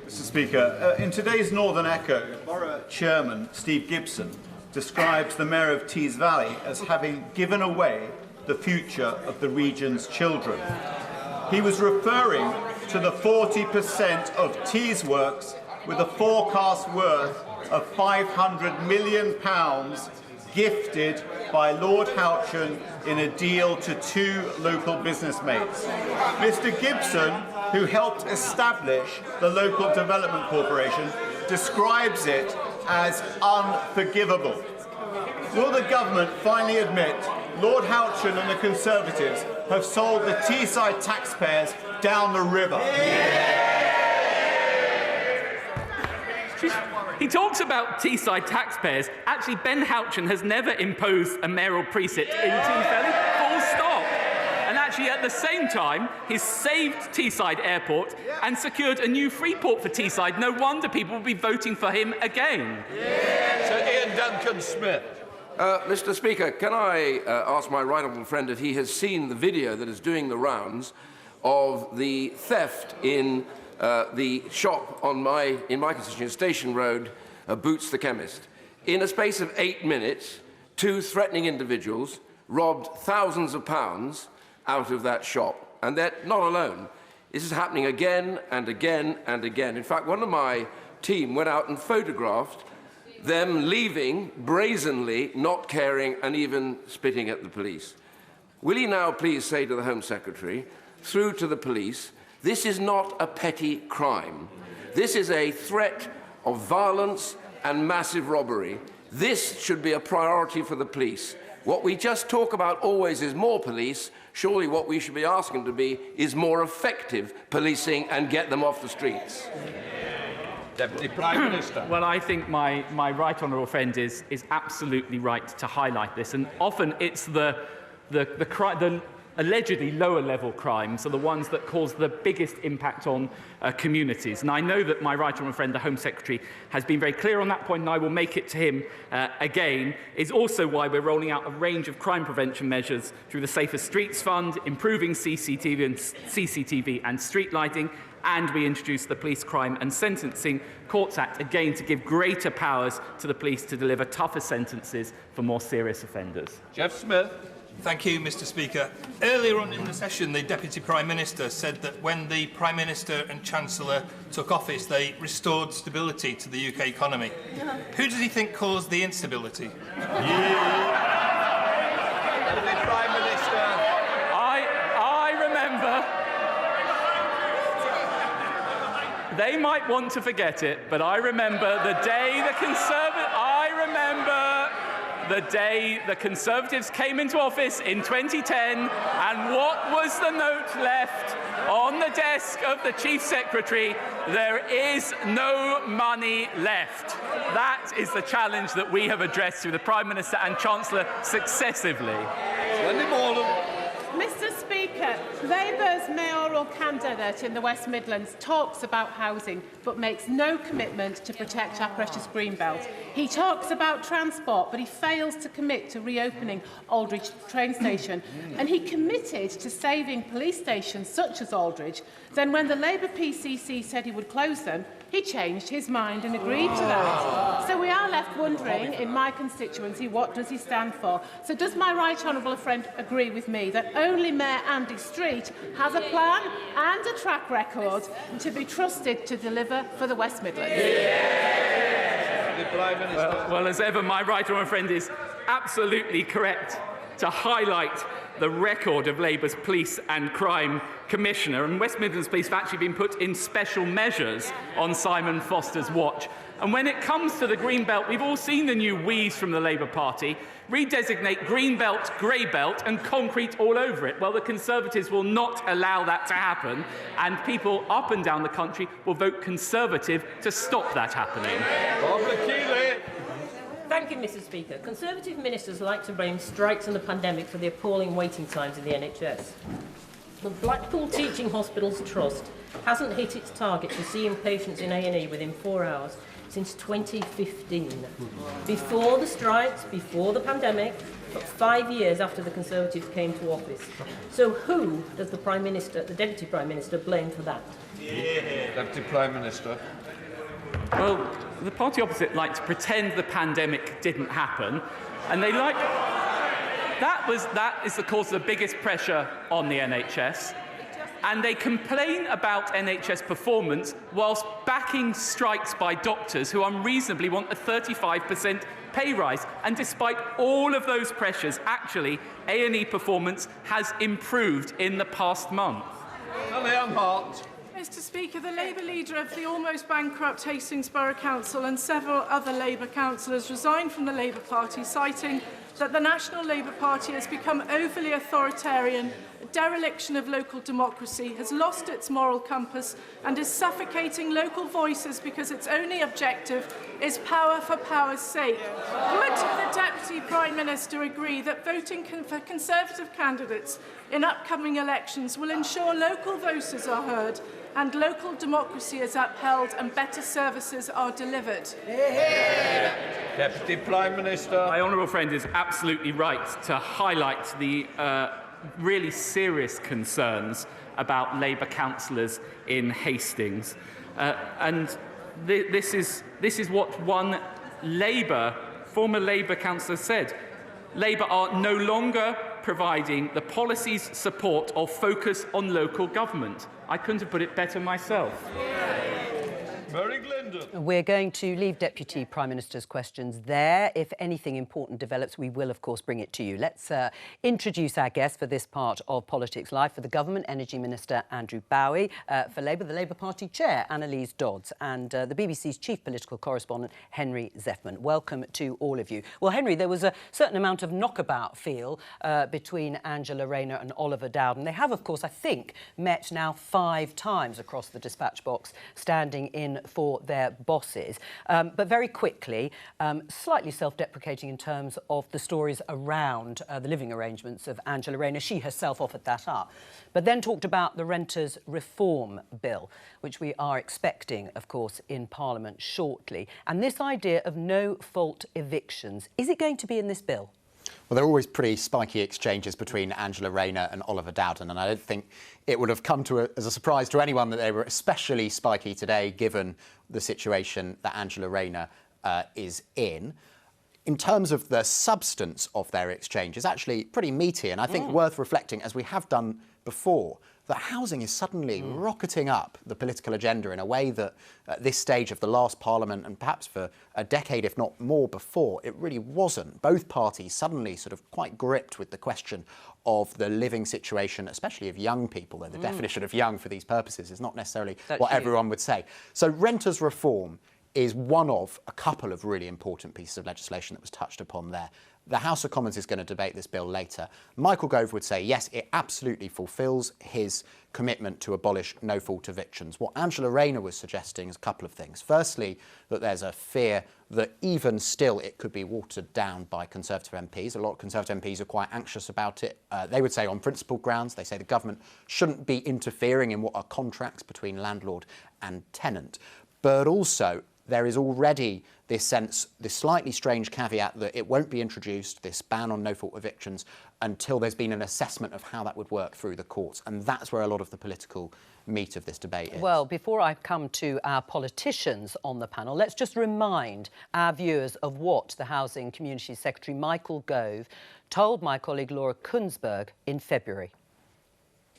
Mr Speaker, in today's Northern Echo, Borough Chairman Steve Gibson describes the Mayor of Tees Valley as having given away the future of the region's children. He was referring to the 40% of Tees works with a forecast worth of £500 million gifted by Lord Houchin in a deal to two local business mates. Mr Gibson, who helped establish the Local Development Corporation, describes it as unforgivable. Will the government finally admit Lord Houchin and the Conservatives have sold the Teesside taxpayers down the river? He talks about Teesside taxpayers. Actually, Ben Houchin has never imposed a mayoral precept in Tees Valley, full stop. And actually, at the same time, he's saved Teesside Airport and secured a new free port for Teesside. No wonder people will be voting for him again. So Ian Duncan-Smith. Mr. Speaker, can I ask my right honourable friend if he has seen the video that is doing the rounds of the theft in the shop in my constituency, Station Road, Boots the Chemist. In a space of 8 minutes, 2 threatening individuals robbed thousands of pounds out of that shop. And they're not alone. This is happening again and again and again. In fact, one of my team went out and photographed them leaving, brazenly, not caring and even spitting at the police. Will you now please say to the Home Secretary, through to the police, this is not a petty crime. This is a threat of violence and massive robbery. This should be a priority for the police. What we just talk about always is more police. Surely what we should be asking to be is more effective policing and get them off the streets. Deputy Prime Minister. Well, I think my right honourable friend is absolutely right to highlight this, and often it's the allegedly lower-level crimes are the ones that cause the biggest impact on communities. And I know that my right honourable friend, the Home Secretary, has been very clear on that point, and I will make it to him again. Is also why we're rolling out a range of crime prevention measures through the Safer Streets Fund, improving CCTV and street lighting, and we introduced the Police Crime and Sentencing Courts Act, again to give greater powers to the police to deliver tougher sentences for more serious offenders. Jeff Smith. Thank you, Mr. Speaker. Earlier on in the session, the Deputy Prime Minister said that when the Prime Minister and Chancellor took office, they restored stability to the UK economy. Who does he think caused the instability? Deputy Prime Minister. I remember. They might want to forget it, but I remember the day the day the Conservatives came into office in 2010, and what was the note left on the desk of the Chief Secretary? There is no money left. That is the challenge that we have addressed through the Prime Minister and Chancellor successively. Mr. Speaker, Labour's mayoral candidate in the West Midlands talks about housing but makes no commitment to protect our precious Greenbelt. He talks about transport, but he fails to commit to reopening Aldridge train station. And he committed to saving police stations such as Aldridge. Then when the Labour PCC said he would close them, he changed his mind and agreed to that. So we are left wondering, in my constituency, what does he stand for? So does my right honourable friend agree with me that only Mayor Andy Street has a plan and a track record to be trusted to deliver for the West Midlands? Well, as ever, my right honourable friend is absolutely correct to highlight the record of Labour's Police and Crime Commissioner. And West Midlands Police have actually been put in special measures on Simon Foster's watch. And when it comes to the Greenbelt, we've all seen the new wheeze from the Labour Party. Redesignate Greenbelt, Greybelt and concrete all over it. Well, the Conservatives will not allow that to happen, and people up and down the country will vote Conservative to stop that happening. Thank you, Mr. Speaker. Conservative ministers like to blame strikes and the pandemic for the appalling waiting times in the NHS. The Blackpool Teaching Hospitals Trust hasn't hit its target for seeing patients in A&E within 4 hours since 2015. Before the strikes, before the pandemic, but 5 years after the Conservatives came to office. So who does the Prime Minister, the Deputy Prime Minister, blame for that? Deputy Prime Minister. Well, the party opposite like to pretend the pandemic didn't happen, and they like... That is the cause of the biggest pressure on the NHS. And they complain about NHS performance whilst backing strikes by doctors who unreasonably want a 35% pay rise. And despite all of those pressures, actually, A&E performance has improved in the past month. Mr. Speaker, the Labour leader of the almost bankrupt Hastings Borough Council and several other Labour councillors resigned from the Labour Party, citing that the National Labour Party has become overly authoritarian, a dereliction of local democracy, has lost its moral compass and is suffocating local voices because its only objective is power for power's sake. Would the Deputy Prime Minister agree that voting for Conservative candidates in upcoming elections will ensure local voices are heard and local democracy is upheld and better services are delivered? Deputy Prime Minister. My honourable friend is absolutely right to highlight the really serious concerns about Labour councillors in Hastings. This is what one former Labour councillor said. Labour are no longer providing the policies, support or focus on local government. I couldn't have put it better myself. Mary Glendon. We're going to leave Deputy Prime Minister's questions there. If anything important develops, we will, of course, bring it to you. Let's introduce our guest for this part of Politics Live. For the Government, Energy Minister Andrew Bowie. For Labour, the Labour Party Chair, Annalise Dodds. And the BBC's Chief Political Correspondent, Henry Zeffman. Welcome to all of you. Well, Henry, there was a certain amount of knockabout feel between Angela Rayner and Oliver Dowden. They have, of course, I think, met now 5 times across the dispatch box, standing in for their bosses. But very quickly, slightly self-deprecating in terms of the stories around the living arrangements of Angela Rayner. She herself offered that up. But then talked about the Renters Reform Bill, which we are expecting, of course, in Parliament shortly. And this idea of no-fault evictions, is it going to be in this bill? Well, there are always pretty spiky exchanges between Angela Rayner and Oliver Dowden, and I don't think it would have come as a surprise to anyone that they were especially spiky today, given the situation that Angela Rayner is in. In terms of the substance of their exchange, it's actually pretty meaty, and I think worth reflecting, as we have done before, that housing is suddenly rocketing up the political agenda in a way that at this stage of the last Parliament, and perhaps for a decade, if not more before, it really wasn't. Both parties suddenly sort of quite gripped with the question of the living situation, especially of young people, though the definition of young for these purposes is not necessarily what everyone would say. So renters reform is one of a couple of really important pieces of legislation that was touched upon there. The House of Commons is going to debate this bill later. Michael Gove would say, yes, it absolutely fulfils his commitment to abolish no-fault evictions. What Angela Rayner was suggesting is a couple of things. Firstly, that there's a fear that even still it could be watered down by Conservative MPs. A lot of Conservative MPs are quite anxious about it. They would say on principle grounds. They say the government shouldn't be interfering in what are contracts between landlord and tenant. But also, there is already this slightly strange caveat that it won't be introduced, this ban on no-fault evictions, until there's been an assessment of how that would work through the courts. And that's where a lot of the political meat of this debate is. Well, before I come to our politicians on the panel, let's just remind our viewers of what the Housing Community Secretary Michael Gove told my colleague Laura Kunsberg in February.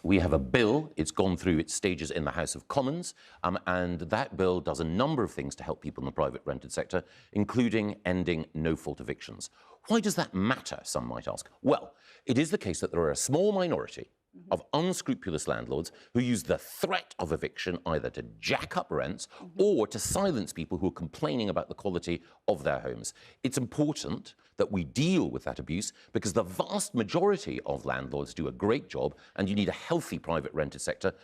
We have a bill, it's gone through its stages in the House of Commons, and that bill does a number of things to help people in the private rented sector, including ending no-fault evictions. Why does that matter, some might ask? Well, it is the case that there are a small minority of unscrupulous landlords who use the threat of eviction either to jack up rents or to silence people who are complaining about the quality of their homes. It's important that we deal with that abuse because the vast majority of landlords do a great job and you need a healthy private rented sector.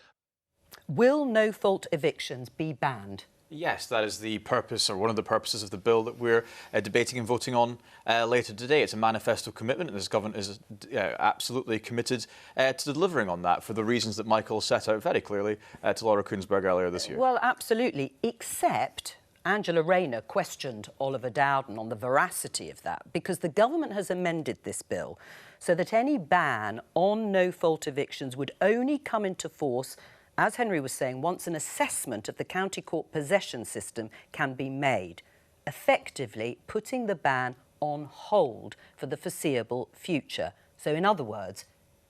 Will no-fault evictions be banned? Yes, that is the purpose, or one of the purposes of the bill that we're debating and voting on later today. It's a manifesto commitment, and this government is absolutely committed to delivering on that for the reasons that Michael set out very clearly to Laura Kunsberg earlier this year. Well, absolutely, except Angela Rayner questioned Oliver Dowden on the veracity of that, because the government has amended this bill so that any ban on no-fault evictions would only come into force, as Henry was saying, once an assessment of the county court possession system can be made, effectively putting the ban on hold for the foreseeable future. So in other words,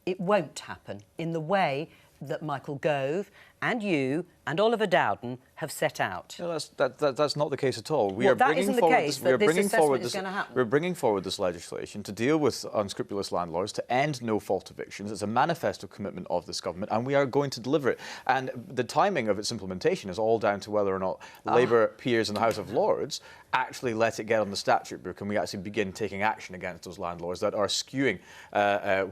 it won't happen in the way that Michael Gove and you and Oliver Dowden have set out. No, that's not the case at all. Well, that isn't the case, that this assessment is going to happen. We're bringing forward this legislation to deal with unscrupulous landlords, to end no-fault evictions. It's a manifesto commitment of this government, and we are going to deliver it. And the timing of its implementation is all down to whether or not Labour peers in the House of Lords actually let it get on the statute book and we actually begin taking action against those landlords that are skewing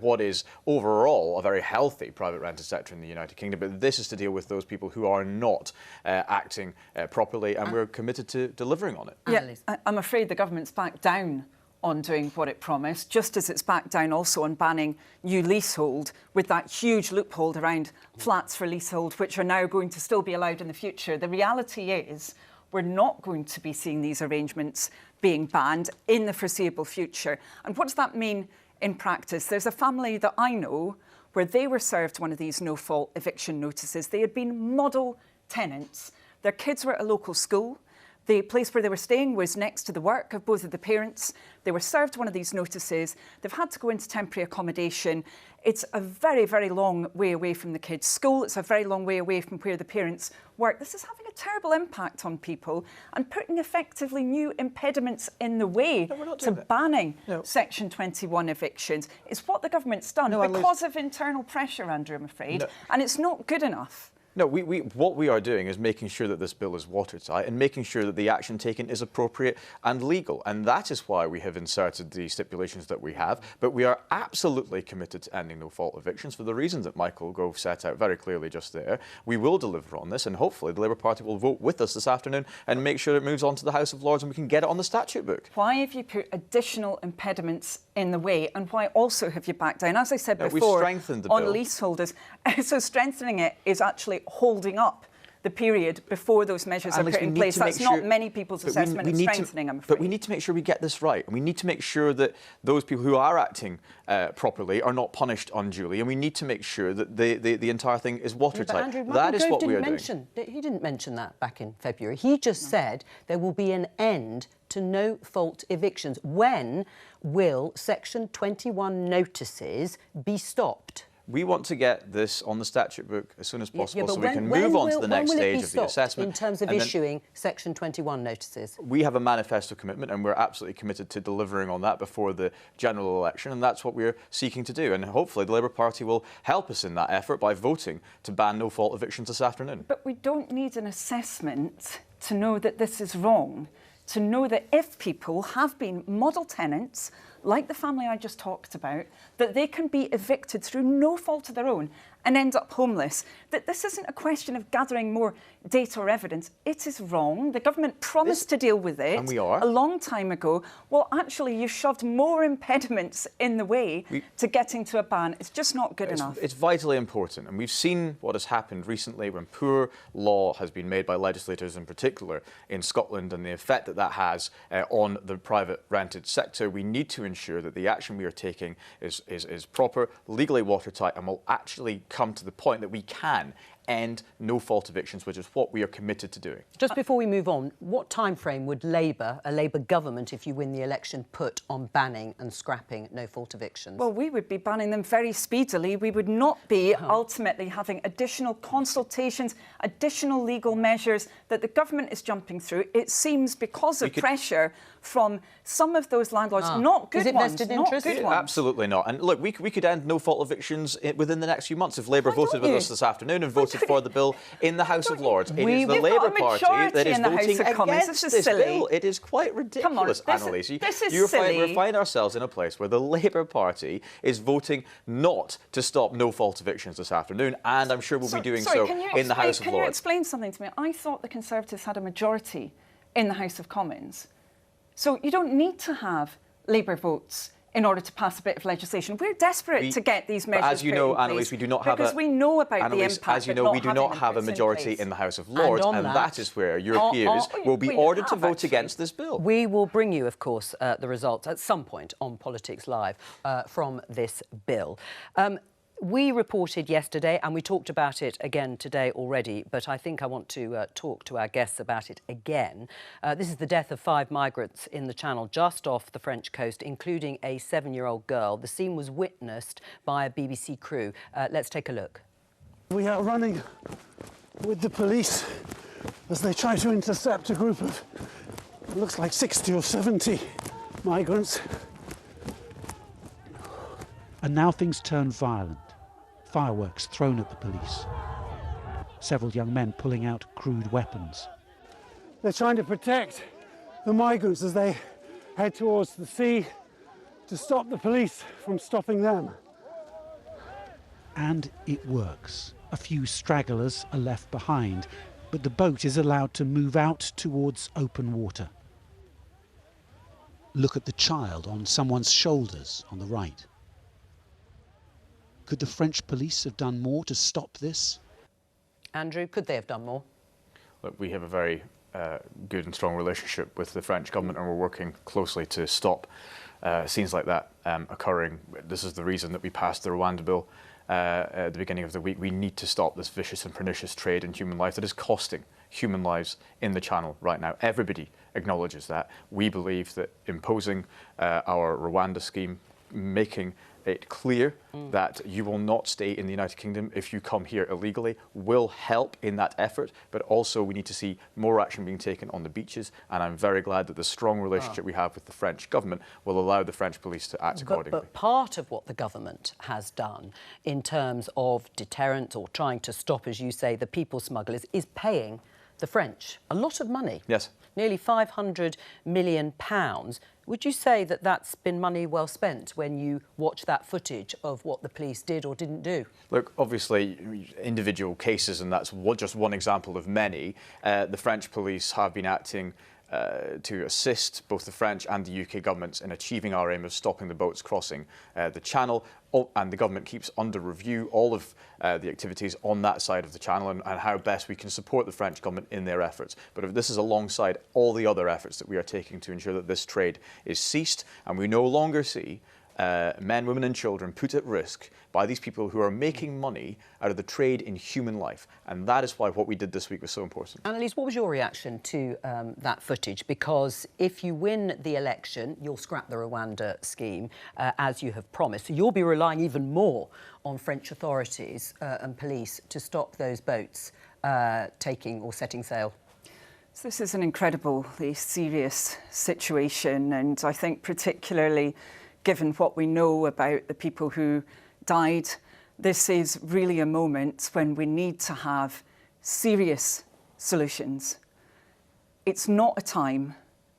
what is overall a very healthy private rented sector in the United Kingdom. But this is to deal with those people who are not acting properly, and we're committed to delivering on it. Yeah, I'm afraid the government's backed down on doing what it promised, just as it's backed down also on banning new leasehold with that huge loophole around flats for leasehold, which are now going to still be allowed in the future. The reality is we're not going to be seeing these arrangements being banned in the foreseeable future. And what does that mean in practice? There's a family that I know where they were served one of these no-fault eviction notices. They had been model tenants. Their kids were at a local school. The place where they were staying was next to the work of both of the parents. They were served one of these notices. They've had to go into temporary accommodation. It's a very, very long way away from the kids' school. It's a very long way away from where the parents work. This is having a terrible impact on people and putting effectively new impediments in the way to banning Section 21 evictions. It's what the government's done because of internal pressure, Andrew, I'm afraid, and it's not good enough. No, what we are doing is making sure that this bill is watertight and making sure that the action taken is appropriate and legal. And that is why we have inserted the stipulations that we have. But we are absolutely committed to ending no-fault evictions for the reasons that Michael Gove set out very clearly just there. We will deliver on this, and hopefully the Labour Party will vote with us this afternoon and make sure it moves on to the House of Lords and we can get it on the statute book. Why have you put additional impediments in the way, and why also have you backed down? As I said before, we've strengthened the bill on leaseholders. So strengthening it is actually holding up the period before those measures are put in place. That's not many people's assessment of strengthening, I'm afraid. But we need to make sure we get this right. And we need to make sure that those people who are acting properly are not punished unduly. And we need to make sure that the entire thing is watertight. Andrew, that is what we are doing. He didn't mention that back in February. He just said there will be an end to no-fault evictions. When will Section 21 notices be stopped? We want to get this on the statute book as soon as possible so we can move on to the next stage of the assessment. In terms of issuing Section 21 notices? We have a manifesto commitment and we're absolutely committed to delivering on that before the general election, and that's what we're seeking to do. And hopefully the Labour Party will help us in that effort by voting to ban no-fault evictions this afternoon. But we don't need an assessment to know that this is wrong, to know that if people have been model tenants, like the family I just talked about, that they can be evicted through no fault of their own and end up homeless. That this isn't a question of gathering more data or evidence. It is wrong. The government promised to deal with it and we are. A long time ago. Well, actually, you shoved more impediments in the way to getting to a ban. It's just not good enough. It's vitally important. And we've seen what has happened recently when poor law has been made by legislators in particular in Scotland and the effect that that has on the private rented sector. We need to ensure that the action we are taking is proper, legally watertight, and will actually come to the point that we can end no-fault evictions, which is what we are committed to doing. Just before we move on, what time frame would Labour, a Labour government, if you win the election, put on banning and scrapping no-fault evictions? Well, we would be banning them very speedily. We would not be ultimately having additional consultations, additional legal measures that the government is jumping through. It seems because of pressure from some of those landlords, not good ones, not good ones. Absolutely not. And look, we could end no-fault evictions within the next few months if Labour voted with us this afternoon and voted for the bill in the House of Lords. It is the Labour Party that is voting against this bill. It is quite ridiculous, Annalise. We find ourselves in a place where the Labour Party is voting not to stop no-fault evictions this afternoon, and I'm sure we'll be doing so in the House of Lords. Can you explain something to me? I thought the Conservatives had a majority in the House of Commons. So you don't need to have Labour votes in order to pass a bit of legislation. We're desperate to get these measures as you know, Annalise, we do not have because we know about the impact. As you know, we do not have a majority in the House of Lords, and that is where your peers will be ordered to vote against this bill. We will bring you, of course, the results at some point on Politics Live from this bill. We reported yesterday, and we talked about it again today already, but I think I want to talk to our guests about it again. This is the death of 5 migrants in the Channel just off the French coast, including a 7-year-old girl. The scene was witnessed by a BBC crew. Let's take a look. We are running with the police as they try to intercept a group of, it looks like 60 or 70 migrants. And now things turn violent. Fireworks thrown at the police. Several young men pulling out crude weapons. They're trying to protect the migrants as they head towards the sea to stop the police from stopping them. And it works. A few stragglers are left behind, but the boat is allowed to move out towards open water. Look at the child on someone's shoulders on the right. Could the French police have done more to stop this? Andrew, could they have done more? Look, we have a very good and strong relationship with the French government, and we're working closely to stop scenes like that occurring. This is the reason that we passed the Rwanda bill at the beginning of the week. We need to stop this vicious and pernicious trade in human life that is costing human lives in the Channel right now. Everybody acknowledges that. We believe that imposing our Rwanda scheme, making it clear that you will not stay in the United Kingdom if you come here illegally, will help in that effort. But also we need to see more action being taken on the beaches, and I'm very glad that the strong relationship we have with the French government will allow the French police to act accordingly. But part of what the government has done in terms of deterrent or trying to stop, as you say, the people smugglers is paying the French a lot of money. Yes. Nearly £500 million. Would you say that that's been money well spent when you watch that footage of what the police did or didn't do? Look, obviously, individual cases, and that's just one example of many. The French police have been acting to assist both the French and the UK governments in achieving our aim of stopping the boats crossing the Channel. And the government keeps under review all of the activities on that side of the Channel and how best we can support the French government in their efforts. But if this is alongside all the other efforts that we are taking to ensure that this trade is ceased, and we no longer see men, women and children put at risk by these people who are making money out of the trade in human life. And that is why what we did this week was so important. Annalise, what was your reaction to that footage? Because if you win the election, you'll scrap the Rwanda scheme, as you have promised. So you'll be relying even more on French authorities and police to stop those boats taking or setting sail. So this is an incredibly serious situation, and I think particularly given what we know about the people who died, this is really a moment when we need to have serious solutions. It's not a time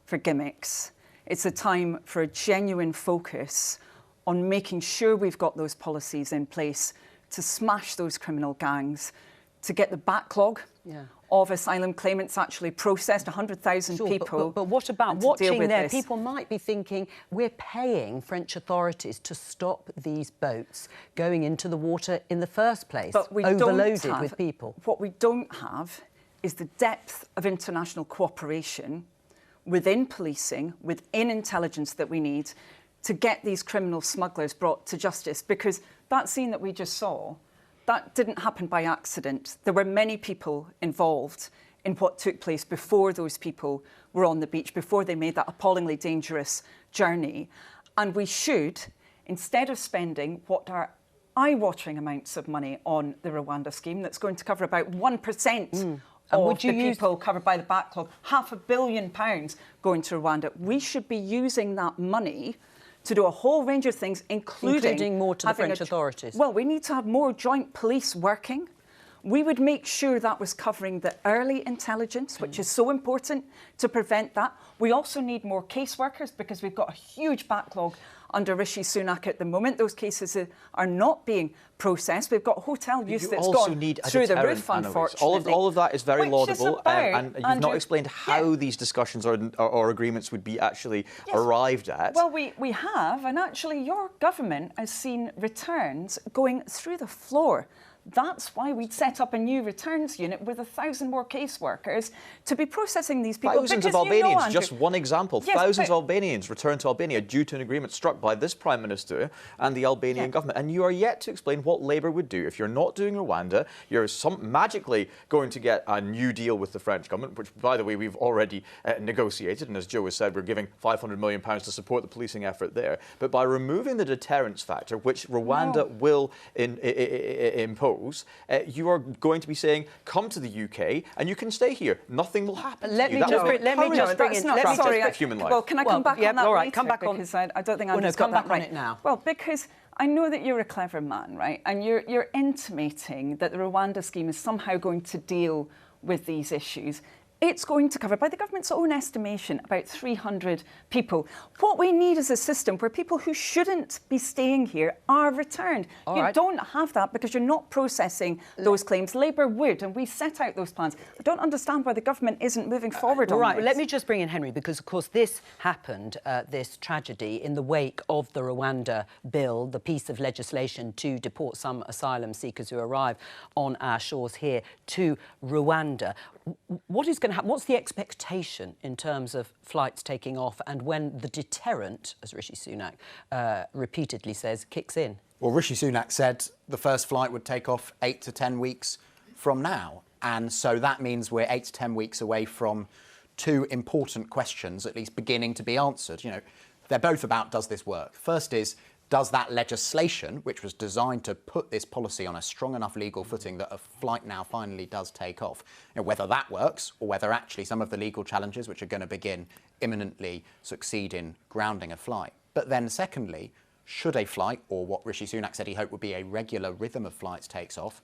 for gimmicks. It's a time for a genuine focus on making sure we've got those policies in place to smash those criminal gangs, to get the backlog of asylum claimants actually processed, 100,000 people. But what about watching there? This. People might be thinking, we're paying French authorities to stop these boats going into the water in the first place, but we overloaded with people. What we don't have is the depth of international cooperation within policing, within intelligence that we need to get these criminal smugglers brought to justice. Because that scene that we just saw, that didn't happen by accident. There were many people involved in what took place before those people were on the beach, before they made that appallingly dangerous journey. And we should, instead of spending what are eye-watering amounts of money on the Rwanda scheme that's going to cover about 1% of the people covered by the backlog, £500 million going to Rwanda, we should be using that money to do a whole range of things, including more to the French authorities. Well, we need to have more joint police working. We would make sure that was covering the early intelligence, which is so important to prevent that. We also need more caseworkers because we've got a huge backlog under Rishi Sunak at the moment. Those cases are not being processed. We've got hotel use that's gone through the roof, unfortunately. All of that is very laudable, and you've not Andrew, explained how these discussions or agreements would be actually arrived at. Well, we have, and actually your government has seen returns going through the floor. That's why we'd set up a new returns unit with 1,000 more caseworkers to be processing these people. Thousands of Albanians, just one example. Yes, thousands of Albanians returned to Albania due to an agreement struck by this Prime Minister and the Albanian government. And you are yet to explain what Labour would do. If you're not doing Rwanda, you're magically going to get a new deal with the French government, which, by the way, we've already negotiated. And as Jo has said, we're giving £500 million to support the policing effort there. But by removing the deterrence factor, which Rwanda will impose, goes, you are going to be saying, come to the UK and you can stay here. Nothing will happen. Let me just bring in. Well, can I come back on that? All right, later? come back on. Because I don't think I've Well, no, just come got back that on right. it now. Well, because I know that you're a clever man, right? And you're intimating that the Rwanda scheme is somehow going to deal with these issues. It's going to cover, by the government's own estimation, about 300 people. What we need is a system where people who shouldn't be staying here are returned. You don't have that because you're not processing those claims. Labour would, and we set out those plans. I don't understand why the government isn't moving forward on this. Well, let me just bring in Henry, because, of course, this happened, this tragedy, in the wake of the Rwanda bill, the piece of legislation to deport some asylum seekers who arrive on our shores here to Rwanda. What is going to happen? What's the expectation in terms of flights taking off and when the deterrent, as Rishi Sunak repeatedly says, kicks in? Well, Rishi Sunak said the first flight would take off 8 to 10 weeks from now. And so that means we're 8 to 10 weeks away from two important questions, at least beginning to be answered. You know, they're both about, does this work? First is, does that legislation, which was designed to put this policy on a strong enough legal footing that a flight now finally does take off, you know, whether that works or whether actually some of the legal challenges which are going to begin imminently succeed in grounding a flight. But then secondly, should a flight, or what Rishi Sunak said he hoped would be a regular rhythm of flights takes off,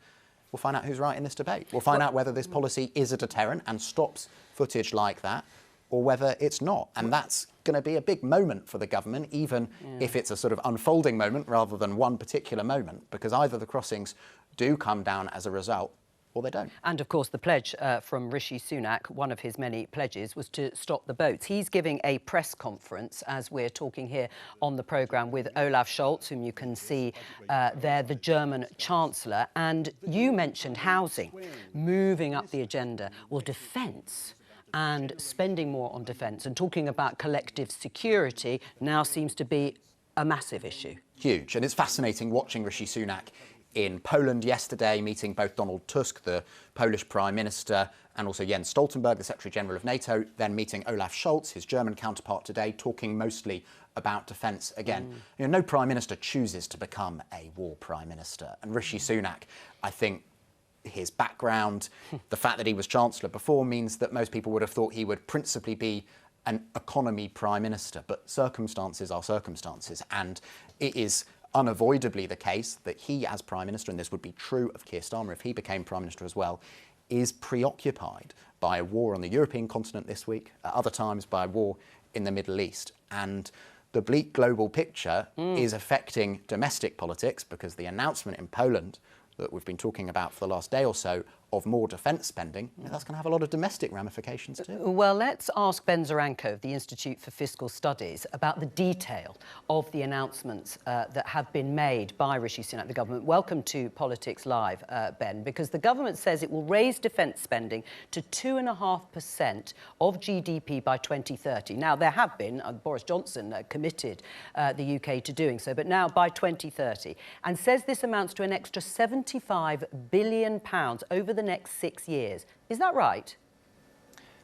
we'll find out who's right in this debate. We'll find out whether this policy is a deterrent and stops footage like that, or whether it's not. And that's going to be a big moment for the government, even if it's a sort of unfolding moment rather than one particular moment, because either the crossings do come down as a result or they don't. And, of course, the pledge from Rishi Sunak, one of his many pledges, was to stop the boats. He's giving a press conference, as we're talking here on the programme, with Olaf Scholz, whom you can see there, the German Chancellor. And you mentioned housing, moving up the agenda. Well, defence and spending more on defence and talking about collective security now seems to be a massive issue. Huge. And it's fascinating watching Rishi Sunak in Poland yesterday, meeting both Donald Tusk, the Polish Prime Minister, and also Jens Stoltenberg, the Secretary-General of NATO, then meeting Olaf Scholz, his German counterpart today, talking mostly about defence again. You know, no Prime Minister chooses to become a war Prime Minister. And Rishi Sunak, I think, his background, the fact that he was Chancellor before, means that most people would have thought he would principally be an economy Prime Minister. But circumstances are circumstances, and it is unavoidably the case that he, as Prime Minister, and this would be true of Keir Starmer if he became Prime Minister as well, is preoccupied by a war on the European continent this week, at other times by a war in the Middle East. And the bleak global picture is affecting domestic politics, because the announcement in Poland that we've been talking about for the last day or so of more defence spending, that's going to have a lot of domestic ramifications too. Well, let's ask Ben Zaranko of the Institute for Fiscal Studies about the detail of the announcements that have been made by Rishi Sunak, the government. Welcome to Politics Live, Ben, because the government says it will raise defence spending to 2.5% of GDP by 2030. Now, there have been, Boris Johnson committed the UK to doing so, but now by 2030, and says this amounts to an extra £75 billion over the next 6 years. Is that right?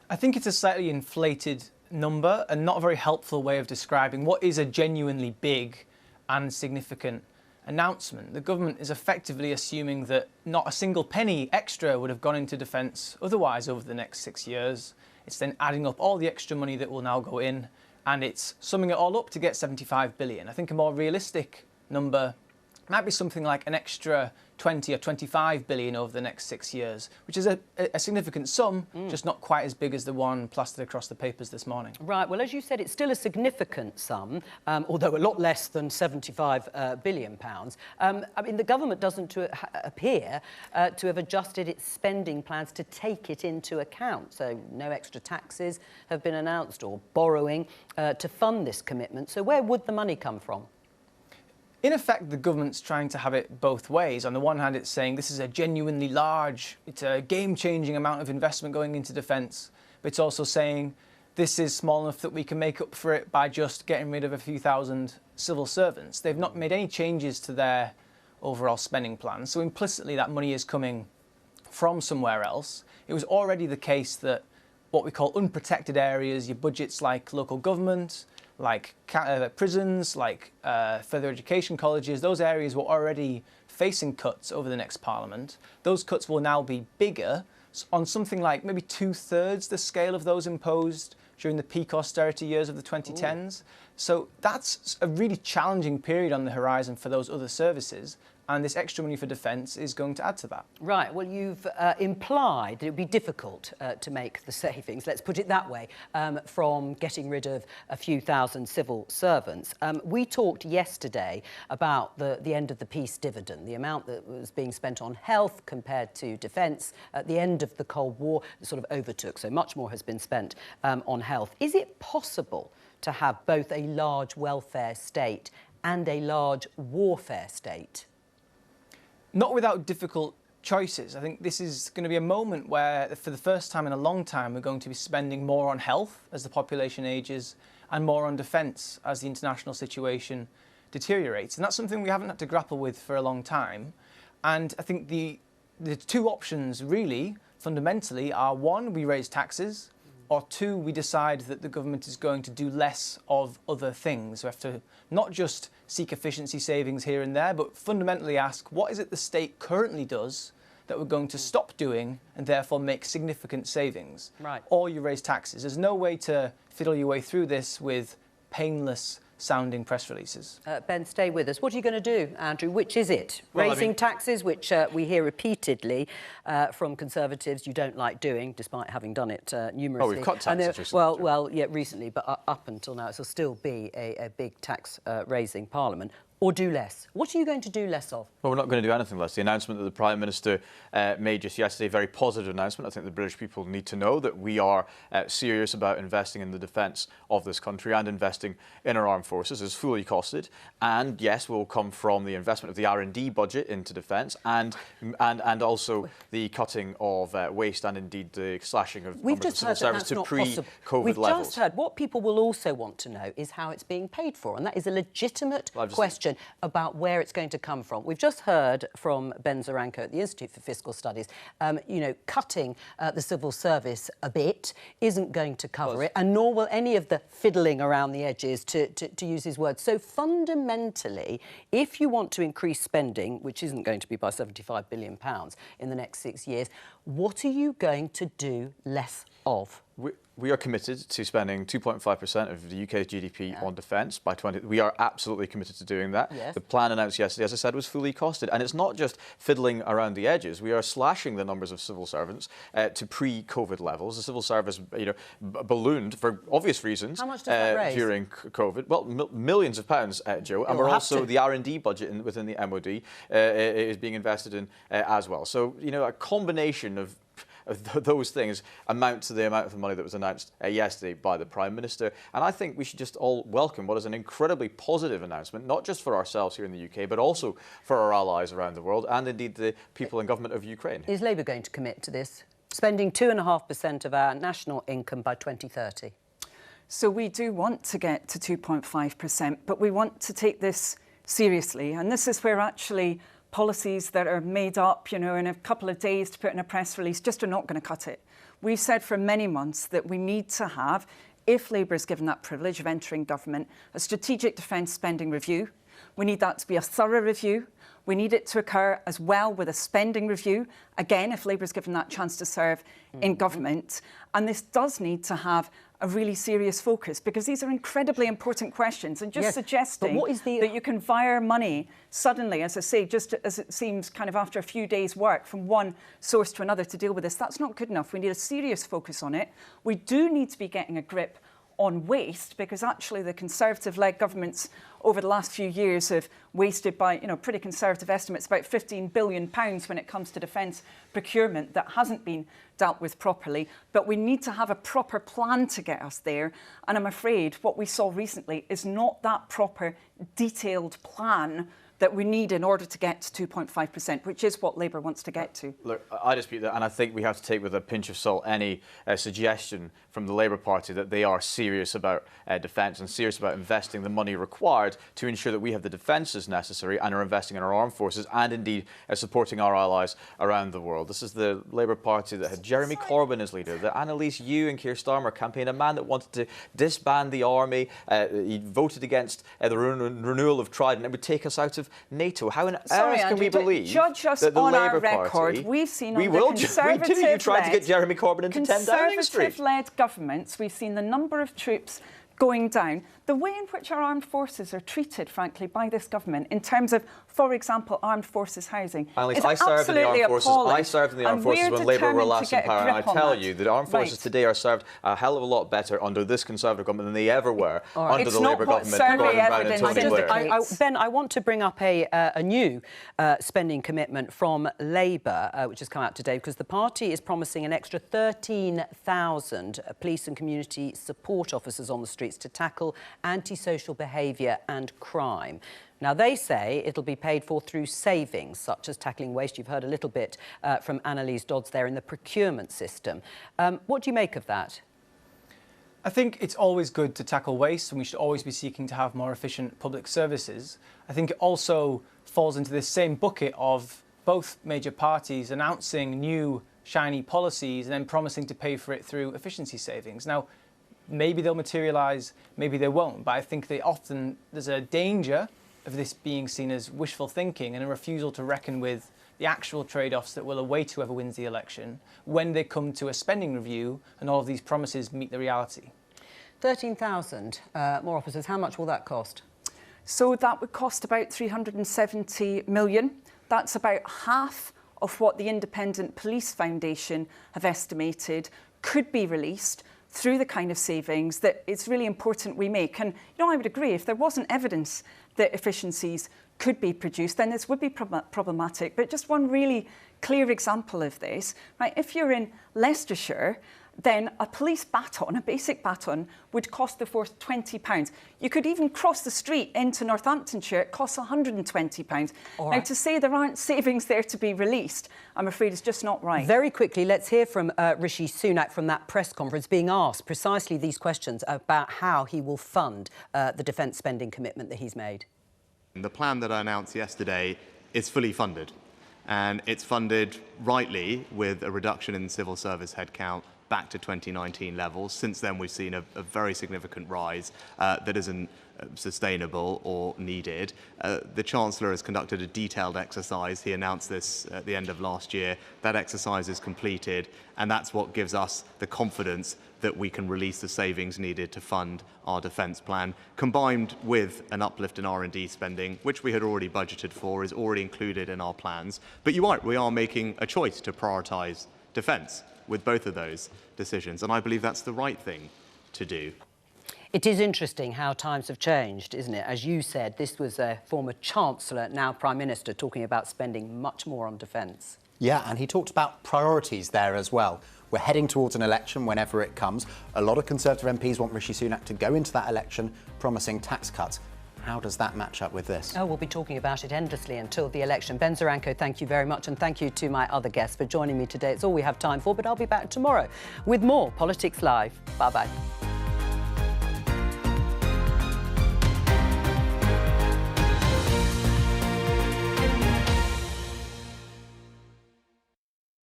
I think it's a slightly inflated number and not a very helpful way of describing what is a genuinely big and significant announcement. The government is effectively assuming that not a single penny extra would have gone into defence otherwise over the next 6 years. It's then adding up all the extra money that will now go in, and it's summing it all up to get 75 billion. I think a more realistic number might be something like an extra 20 or 25 billion over the next 6 years, which is a significant sum, just not quite as big as the one plastered across the papers this morning. Right, well, as you said, it's still a significant sum, although a lot less than £75 billion. I mean, the government doesn't appear to have adjusted its spending plans to take it into account. So no extra taxes have been announced or borrowing to fund this commitment. So where would the money come from? In effect, the government's trying to have it both ways. On the one hand, it's saying this is a genuinely large, it's a game-changing amount of investment going into defence, but it's also saying this is small enough that we can make up for it by just getting rid of a few thousand civil servants. They've not made any changes to their overall spending plan, so implicitly that money is coming from somewhere else. It was already the case that what we call unprotected areas, your budgets like local government, like prisons, like further education colleges. Those areas were already facing cuts over the next Parliament. Those cuts will now be bigger, on something like maybe 2/3 the scale of those imposed during the peak austerity years of the 2010s. So that's a really challenging period on the horizon for those other services. And this extra money for defence is going to add to that. Right, well, you've implied that it would be difficult to make the savings, let's put it that way, from getting rid of a few thousand civil servants. We talked yesterday about the end of the peace dividend, the amount that was being spent on health compared to defence at the end of the Cold War, sort of overtook, so much more has been spent on health. Is it possible to have both a large welfare state and a large warfare state? Not without difficult choices. I think this is going to be a moment where, for the first time in a long time, we're going to be spending more on health as the population ages and more on defence as the international situation deteriorates. And that's something we haven't had to grapple with for a long time. And I think the two options really, fundamentally, are one, we raise taxes, or two, we decide that the government is going to do less of other things. We have to not just seek efficiency savings here and there, but fundamentally ask, what is it the state currently does that we're going to stop doing and therefore make significant savings? Right. Or you raise taxes. There's no way to fiddle your way through this with painless sounding press releases. Ben, stay with us. What are you going to do, Andrew? Which is it? Well, Raising taxes, which we hear repeatedly from Conservatives you don't like doing, despite having done it numerously. Oh, we've cut taxes recently. Well, yeah, recently, but up until now, it will still be a big tax-raising Parliament. Or do less? What are you going to do less of? Well, we're not going to do anything less. The announcement that the Prime Minister made just yesterday, a very positive announcement. I think the British people need to know that we are serious about investing in the defence of this country and investing in our armed forces. It's fully costed, and yes, will come from the investment of the R&D budget into defence and also the cutting of waste and indeed the slashing of numbers of civil service to pre-COVID levels. We've just heard. What people will also want to know is how it's being paid for, and that is a legitimate question about where it's going to come from. We've just heard from Ben Zaranko at the Institute for Fiscal Studies, cutting the civil service a bit isn't going to cover it, and nor will any of the fiddling around the edges, to use his words. So fundamentally, if you want to increase spending, which isn't going to be by £75 billion in the next 6 years, what are you going to do less of? We are committed to spending 2.5% of the UK's GDP on defence by 20... We are absolutely committed to doing that. Yes. The plan announced yesterday, as I said, was fully costed. And it's not just fiddling around the edges. We are slashing the numbers of civil servants to pre-COVID levels. The civil service ballooned for obvious reasons. How much does that raise? During COVID. Well, millions of pounds, Joe. And we're also, the R&D budget within the MOD is being invested in as well. So, a combination of those things amount to the amount of money that was announced yesterday by the Prime Minister. And I think we should just all welcome what is an incredibly positive announcement, not just for ourselves here in the UK, but also for our allies around the world and indeed the people and government of Ukraine. Is Labour going to commit to this? Spending 2.5% of our national income by 2030? So we do want to get to 2.5%, but we want to take this seriously. And this is where actually policies that are made up, in a couple of days to put in a press release just are not going to cut it. We've said for many months that we need to have, if Labour is given that privilege of entering government, a strategic defence spending review. We need that to be a thorough review. We need it to occur as well with a spending review, again, if Labour is given that chance to serve in government. And this does need to have a really serious focus, because these are incredibly important questions. And just suggesting that you can wire money suddenly, as I say, just as it seems kind of after a few days' work from one source to another to deal with this, that's not good enough. We need a serious focus on it. We do need to be getting a grip on waste, because actually the Conservative-led governments over the last few years have wasted by, pretty conservative estimates, about £15 billion when it comes to defence procurement that hasn't been dealt with properly. But we need to have a proper plan to get us there. And I'm afraid what we saw recently is not that proper, detailed plan that we need in order to get to 2.5%, which is what Labour wants to get to. Look, I dispute that, and I think we have to take with a pinch of salt any suggestion from the Labour Party that they are serious about defence and serious about investing the money required to ensure that we have the defences necessary and are investing in our armed forces and indeed supporting our allies around the world. This is the Labour Party that had Jeremy Corbyn as leader, that Annalise Lieu and Keir Starmer campaigned, a man that wanted to disband the army. He voted against the renewal of Trident. It would take us out of NATO. How on earth can we believe judge us that the on Labour our record? Party... We've seen we on the will Conservative-led... We do. You tried to get Jeremy Corbyn into 10 Downing Street. Conservative-led governments, we've seen the number of troops going down. The way in which our armed forces are treated, frankly, by this government, in terms of, for example, armed forces housing, Annalise, is I served in the armed absolutely forces. appalling. I served in the armed forces when Labour were last in power, and I tell you, the armed forces today are served a hell of a lot better under this Conservative government than they ever were under the Labour government. Ben, I want to bring up a new spending commitment from Labour, which has come out today, because the party is promising an extra 13,000 police and community support officers on the streets to tackle antisocial behaviour and crime. Now, they say it'll be paid for through savings, such as tackling waste. You've heard a little bit from Annalise Dodds there in the procurement system. What do you make of that? I think it's always good to tackle waste, and we should always be seeking to have more efficient public services. I think it also falls into this same bucket of both major parties announcing new shiny policies and then promising to pay for it through efficiency savings. Now, maybe they'll materialise, maybe they won't, but I think there's a danger of this being seen as wishful thinking and a refusal to reckon with the actual trade-offs that will await whoever wins the election when they come to a spending review and all of these promises meet the reality. 13,000 more officers, how much will that cost? So that would cost about 370 million. That's about half of what the Independent Police Foundation have estimated could be released through the kind of savings that it's really important we make. And, I would agree, if there wasn't evidence that efficiencies could be produced, then this would be problematic. But just one really clear example of this, right? If you're in Leicestershire, then a police baton, a basic baton, would cost the force £20. You could even cross the street into Northamptonshire, it costs £120. Now, to say there aren't savings there to be released, I'm afraid is just not right. Very quickly, let's hear from Rishi Sunak from that press conference, being asked precisely these questions about how he will fund the defence spending commitment that he's made. The plan that I announced yesterday is fully funded, and it's funded rightly with a reduction in civil service headcount back to 2019 levels. Since then, we've seen a very significant rise that isn't sustainable or needed. The Chancellor has conducted a detailed exercise. He announced this at the end of last year. That exercise is completed, and that's what gives us the confidence that we can release the savings needed to fund our defence plan, combined with an uplift in R&D spending, which we had already budgeted for, is already included in our plans. But you're right, we are making a choice to prioritise defence with both of those decisions, and I believe that's the right thing to do. It is interesting how times have changed, isn't it? As you said, this was a former Chancellor, now Prime Minister, talking about spending much more on defence. Yeah, and he talked about priorities there as well. We're heading towards an election whenever it comes. A lot of Conservative MPs want Rishi Sunak to go into that election promising tax cuts. How does that match up with this? Oh, we'll be talking about it endlessly until the election. Ben Zaranko, thank you very much, and thank you to my other guests for joining me today. It's all we have time for, but I'll be back tomorrow with more Politics Live. Bye-bye.